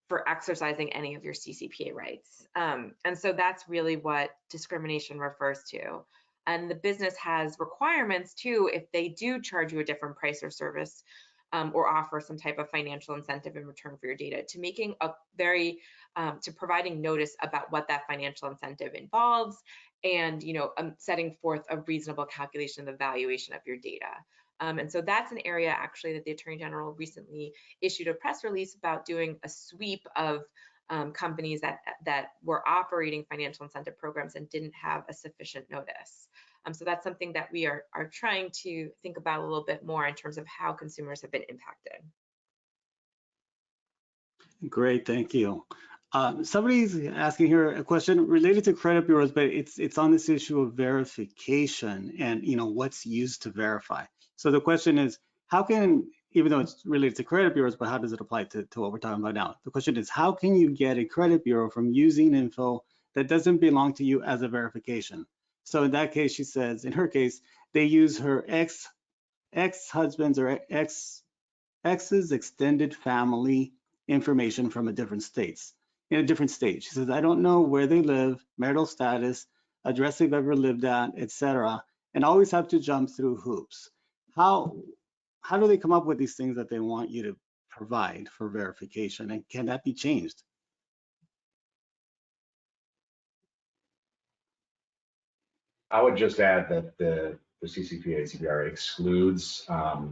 for exercising any of your CCPA rights. And so that's really what discrimination refers to. And the business has requirements too, if they do charge you a different price or service, or offer some type of financial incentive in return for your data, to making a very, to providing notice about what that financial incentive involves, and setting forth a reasonable calculation of the valuation of your data. And so that's an area actually that the Attorney General recently issued a press release about, doing a sweep of companies that were operating financial incentive programs and didn't have a sufficient notice. So that's something that we are trying to think about a little bit more in terms of how consumers have been impacted. Great, thank you. Somebody's asking here a question related to credit bureaus, but it's on this issue of verification and what's used to verify. So the question is, how can, even though it's related to credit bureaus, but how does it apply to what we're talking about now? The question is, how can you get a credit bureau from using info that doesn't belong to you as a verification? So in that case, she says, in her case, they use her ex-husband's or ex's extended family information from a different stage. She says, I don't know where they live, marital status, address they've ever lived at, etc., and always have to jump through hoops. How do they come up with these things that they want you to provide for verification, and can that be changed? I would just add that the CCPA and CPRA excludes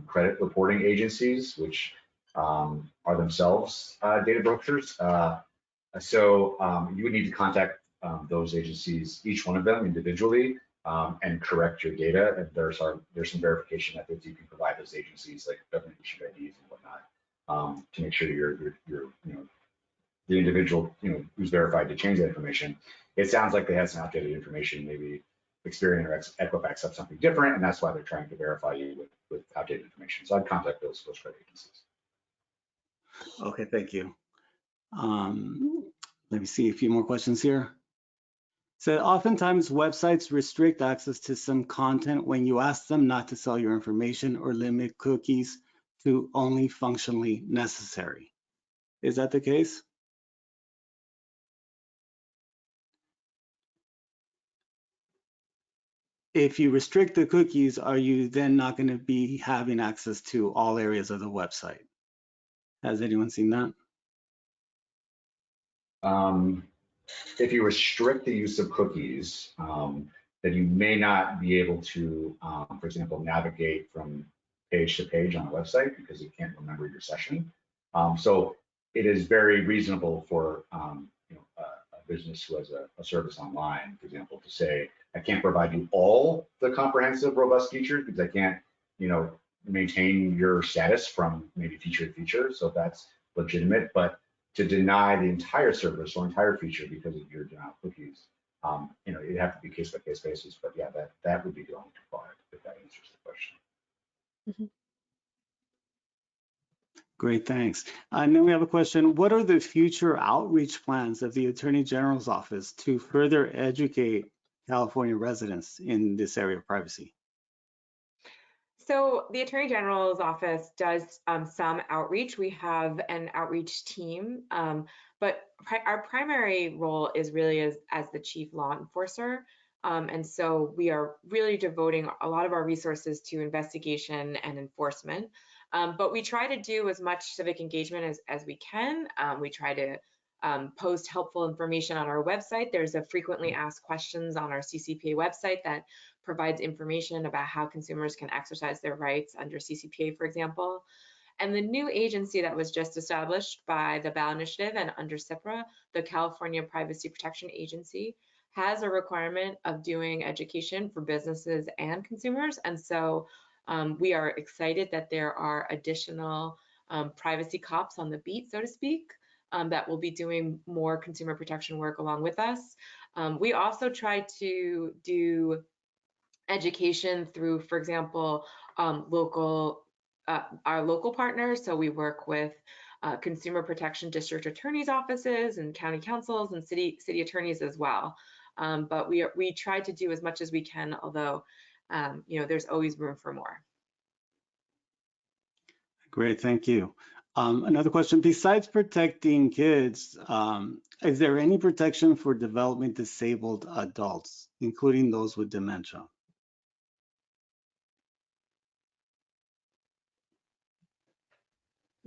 credit reporting agencies, which are themselves data brokers. So you would need to contact those agencies, each one of them individually, and correct your data. And there's some verification methods you can provide those agencies, like government issued IDs and whatnot, to make sure you're the individual who's verified to change that information. It sounds like they have some outdated information, maybe Experian or Equifax have something different, and that's why they're trying to verify you with outdated information. So I'd contact those credit agencies. Okay, thank you. Let me see a few more questions here. So oftentimes websites restrict access to some content when you ask them not to sell your information or limit cookies to only functionally necessary. Is that the case? If you restrict the cookies, are you then not going to be having access to all areas of the website? Has anyone seen that? If you restrict the use of cookies, then you may not be able to, for example, navigate from page to page on a website because it can't remember your session. So it is very reasonable for a business who has a service online, for example, to say, I can't provide you all the comprehensive, robust features because I can't, maintain your status from maybe feature to feature. So that's legitimate, but to deny the entire service or entire feature because of your denial of cookies, it'd have to be case by case basis. But yeah, that would be the only requirement, if that answers the question. Mm-hmm. Great, thanks. And then we have a question. What are the future outreach plans of the Attorney General's office to further educate California residents in this area of privacy? So the Attorney General's office does some outreach. We have an outreach team, but our primary role is really as the chief law enforcer. And so we are really devoting a lot of our resources to investigation and enforcement. But we try to do as much civic engagement as we can. We try to post helpful information on our website. There's a frequently asked questions on our CCPA website that provides information about how consumers can exercise their rights under CCPA, for example. And the new agency that was just established by the ballot initiative and under CPRA, the California Privacy Protection Agency, has a requirement of doing education for businesses and consumers. And so we are excited that there are additional privacy cops on the beat, so to speak, that will be doing more consumer protection work along with us. We also try to do education through, for example, our local partners. So we work with consumer protection district attorneys' offices and county councils and city attorneys as well. But we try to do as much as we can, although there's always room for more. Great, thank you. Another question, besides protecting kids, is there any protection for development disabled adults, including those with dementia?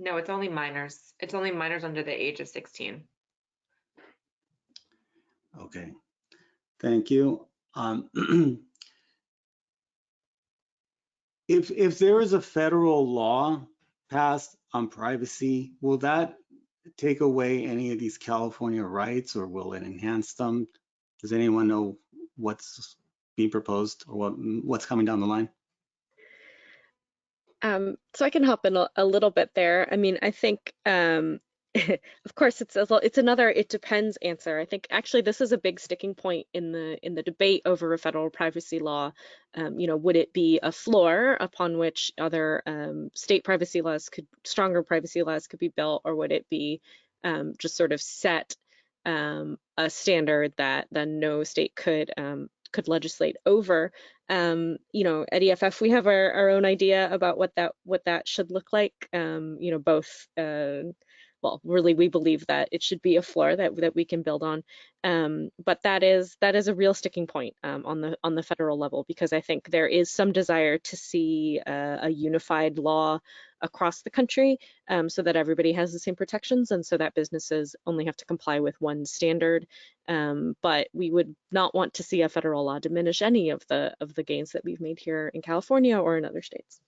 No, it's only minors. It's only minors under the age of 16. Okay, thank you. If there is a federal law passed on privacy, will that take away any of these California rights, or will it enhance them? Does anyone know what's being proposed or what's coming down the line? So I can hop in a little bit there. I mean, I think, of course, it's another "it depends" answer. I think actually this is a big sticking point in the debate over a federal privacy law. Would it be a floor upon which other state privacy laws stronger privacy laws could be built, or would it be just sort of set a standard that then no state could legislate over? At EFF, we have our own idea about what that should look like. Both, well, really, we believe that it should be a floor that we can build on. But that is a real sticking point on the federal level, because I think there is some desire to see a unified law across the country, so that everybody has the same protections, and so that businesses only have to comply with one standard. But we would not want to see a federal law diminish any of the gains that we've made here in California or in other states.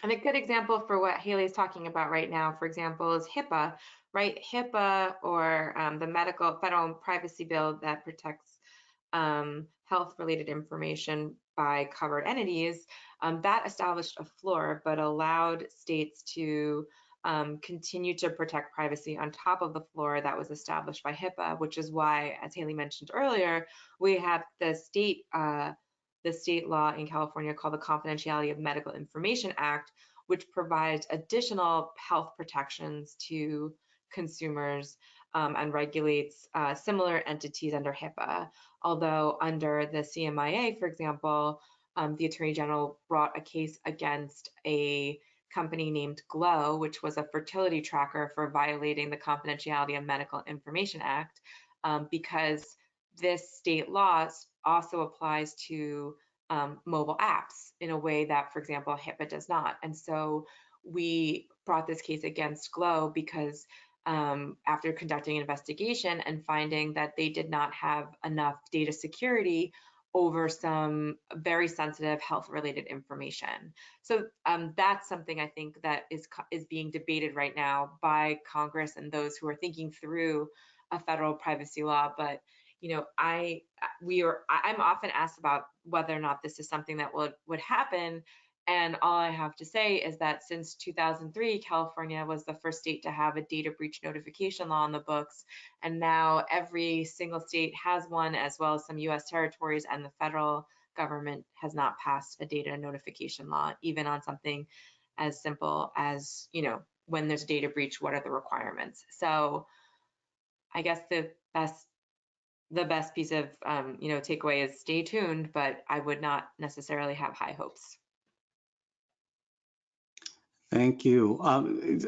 And a good example for what Haley is talking about right now, for example, is HIPAA, right? HIPAA, or the federal privacy bill that protects health-related information by covered entities, that established a floor, but allowed states to continue to protect privacy on top of the floor that was established by HIPAA, which is why, as Haley mentioned earlier, we have the state law in California called the Confidentiality of Medical Information Act, which provides additional health protections to consumers and regulates similar entities under HIPAA. Although under the CMIA, for example, the Attorney General brought a case against a company named Glow, which was a fertility tracker, for violating the Confidentiality of Medical Information Act, because this state law also applies to mobile apps in a way that, for example, HIPAA does not. And so we brought this case against Glow because after conducting an investigation and finding that they did not have enough data security over some very sensitive health-related information. So that's something I think that is being debated right now by Congress and those who are thinking through a federal privacy law. But I'm often asked about whether or not this is something that would happen. And all I have to say is that since 2003, California was the first state to have a data breach notification law on the books. And now every single state has one, as well as some US territories, and the federal government has not passed a data notification law, even on something as simple as, when there's a data breach, what are the requirements? So I guess the best piece of takeaway is stay tuned, but I would not necessarily have high hopes. Thank you.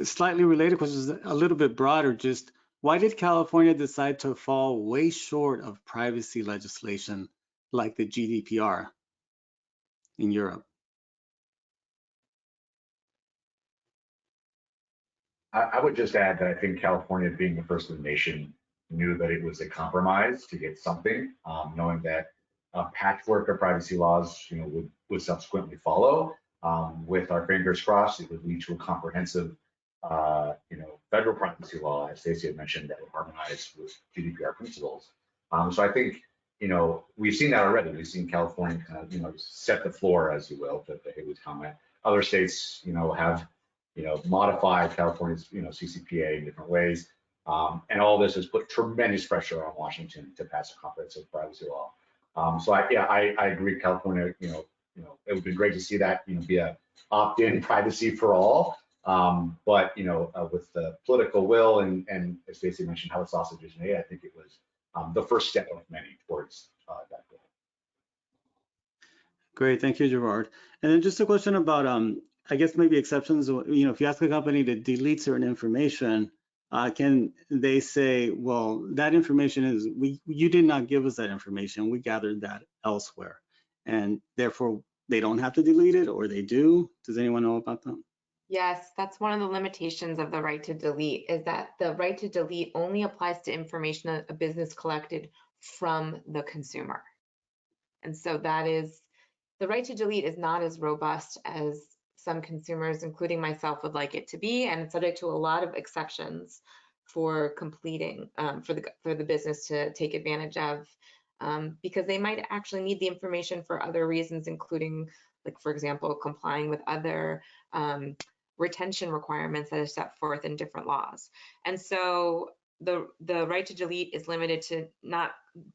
Slightly related questions, a little bit broader, just why did California decide to fall way short of privacy legislation like the GDPR in Europe? I would just add that I think California, being the first in the nation, knew that it was a compromise to get something, knowing that a patchwork of privacy laws, would subsequently follow. With our fingers crossed, it would lead to a comprehensive, federal privacy law, as Stacey had mentioned, that would harmonize with GDPR principles. So I think, we've seen that already. We've seen California kind of, set the floor, as you will, to Haley's comment. Other states, have modified California's, CCPA in different ways. And all this has put tremendous pressure on Washington to pass a comprehensive privacy law. So I agree, California, it would be great to see that, be a opt-in privacy for all. But with the political will and as Stacey mentioned, how the sausage is made, I think it was the first step of many towards that goal. Great, thank you, Gerard. And then just a question about, I guess maybe exceptions. If you ask a company to delete certain information, can they say, well, that information is, you did not give us that information, we gathered that elsewhere, and therefore they don't have to delete it, or they do? Does anyone know about that? Yes, that's one of the limitations of the right to delete, is that the right to delete only applies to information that a business collected from the consumer. And so that is, the right to delete is not as robust as some consumers, including myself, would like it to be, and it's subject to a lot of exceptions for completing, for the business to take advantage of, because they might actually need the information for other reasons, including, like, for example, complying with other retention requirements that are set forth in different laws. And so the right to delete is limited to not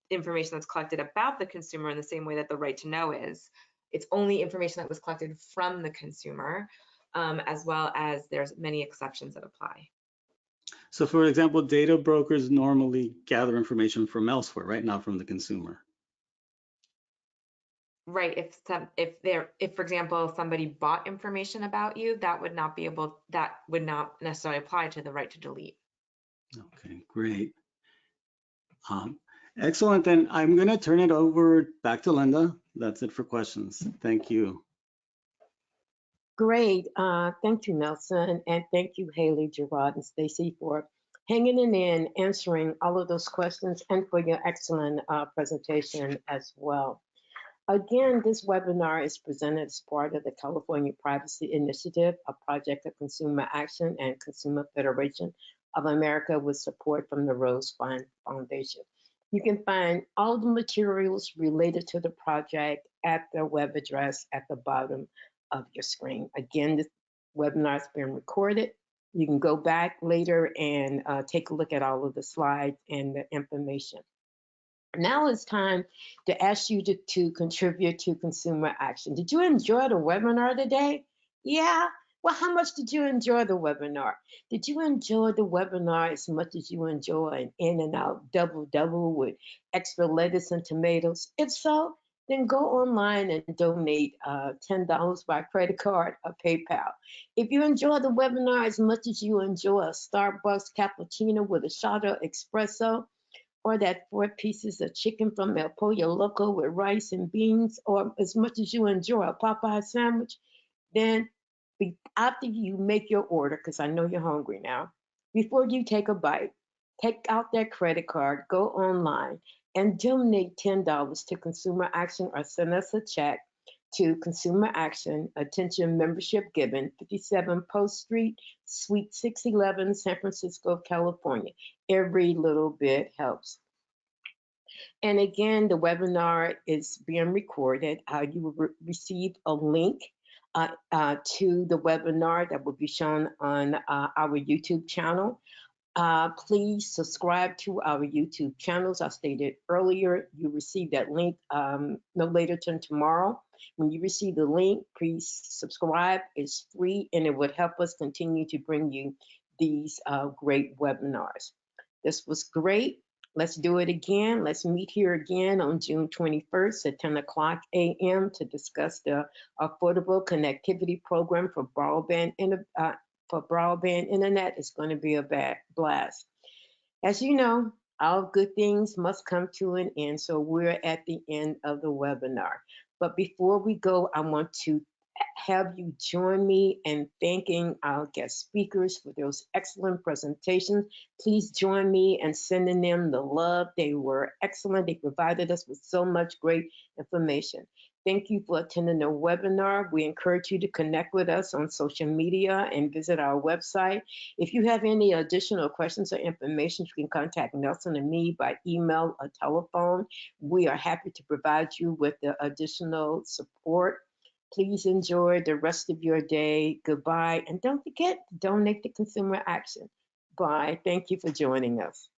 information that's collected about the consumer in the same way that the right to know is. It's only information that was collected from the consumer, as well as there's many exceptions that apply. So for example, data brokers normally gather information from elsewhere, right? Not from the consumer. Right, if for example, somebody bought information about you, that would not necessarily apply to the right to delete. Okay, great. Excellent, then I'm gonna turn it over back to Linda. That's it for questions. Thank you. Great. Thank you, Nelson. And thank you, Haley, Gerard, and Stacey, for hanging in, answering all of those questions, and for your excellent presentation as well. Again, this webinar is presented as part of the California Privacy Initiative, a project of Consumer Action and Consumer Federation of America with support from the Rose Fund Foundation. You can find all the materials related to the project at the web address at the bottom of your screen. Again, this webinar has been recorded. You can go back later and take a look at all of the slides and the information. Now it's time to ask you to contribute to consumer action. Did you enjoy the webinar today? Yeah? Well, how much did you enjoy the webinar? Did you enjoy the webinar as much as you enjoy an In-N-Out double with extra lettuce and tomatoes? If so, then go online and donate $10 by credit card or PayPal. If you enjoy the webinar as much as you enjoy a Starbucks cappuccino with a shot of espresso, or that 4 pieces of chicken from El Pollo Loco with rice and beans, or as much as you enjoy a Popeye sandwich, then after you make your order, because I know you're hungry now, before you take a bite, take out that credit card, go online, and donate $10 to Consumer Action, or send us a check to Consumer Action, Attention Membership Given, 57 Post Street, Suite 611, San Francisco, California. Every little bit helps. And again, the webinar is being recorded. You will receive a link to the webinar that will be shown on our YouTube channel. Please subscribe to our YouTube channels. I stated earlier, you receive that link no later than tomorrow. When you receive the link, please subscribe. It's free, and it would help us continue to bring you these great webinars. This was great. Let's do it again. Let's meet here again on June 21st at 10 o'clock a.m. to discuss the Affordable Connectivity Program for broadband internet. It's going to be a blast. As you know, all good things must come to an end, so we're at the end of the webinar. But before we go, I want to have you join me in thanking our guest speakers for those excellent presentations. Please join me in sending them the love. They were excellent. They provided us with so much great information. Thank you for attending the webinar. We encourage you to connect with us on social media and visit our website. If you have any additional questions or information, you can contact Nelson and me by email or telephone. We are happy to provide you with the additional support. Please enjoy the rest of your day. Goodbye. And don't forget to donate to Consumer Action. Bye. Thank you for joining us.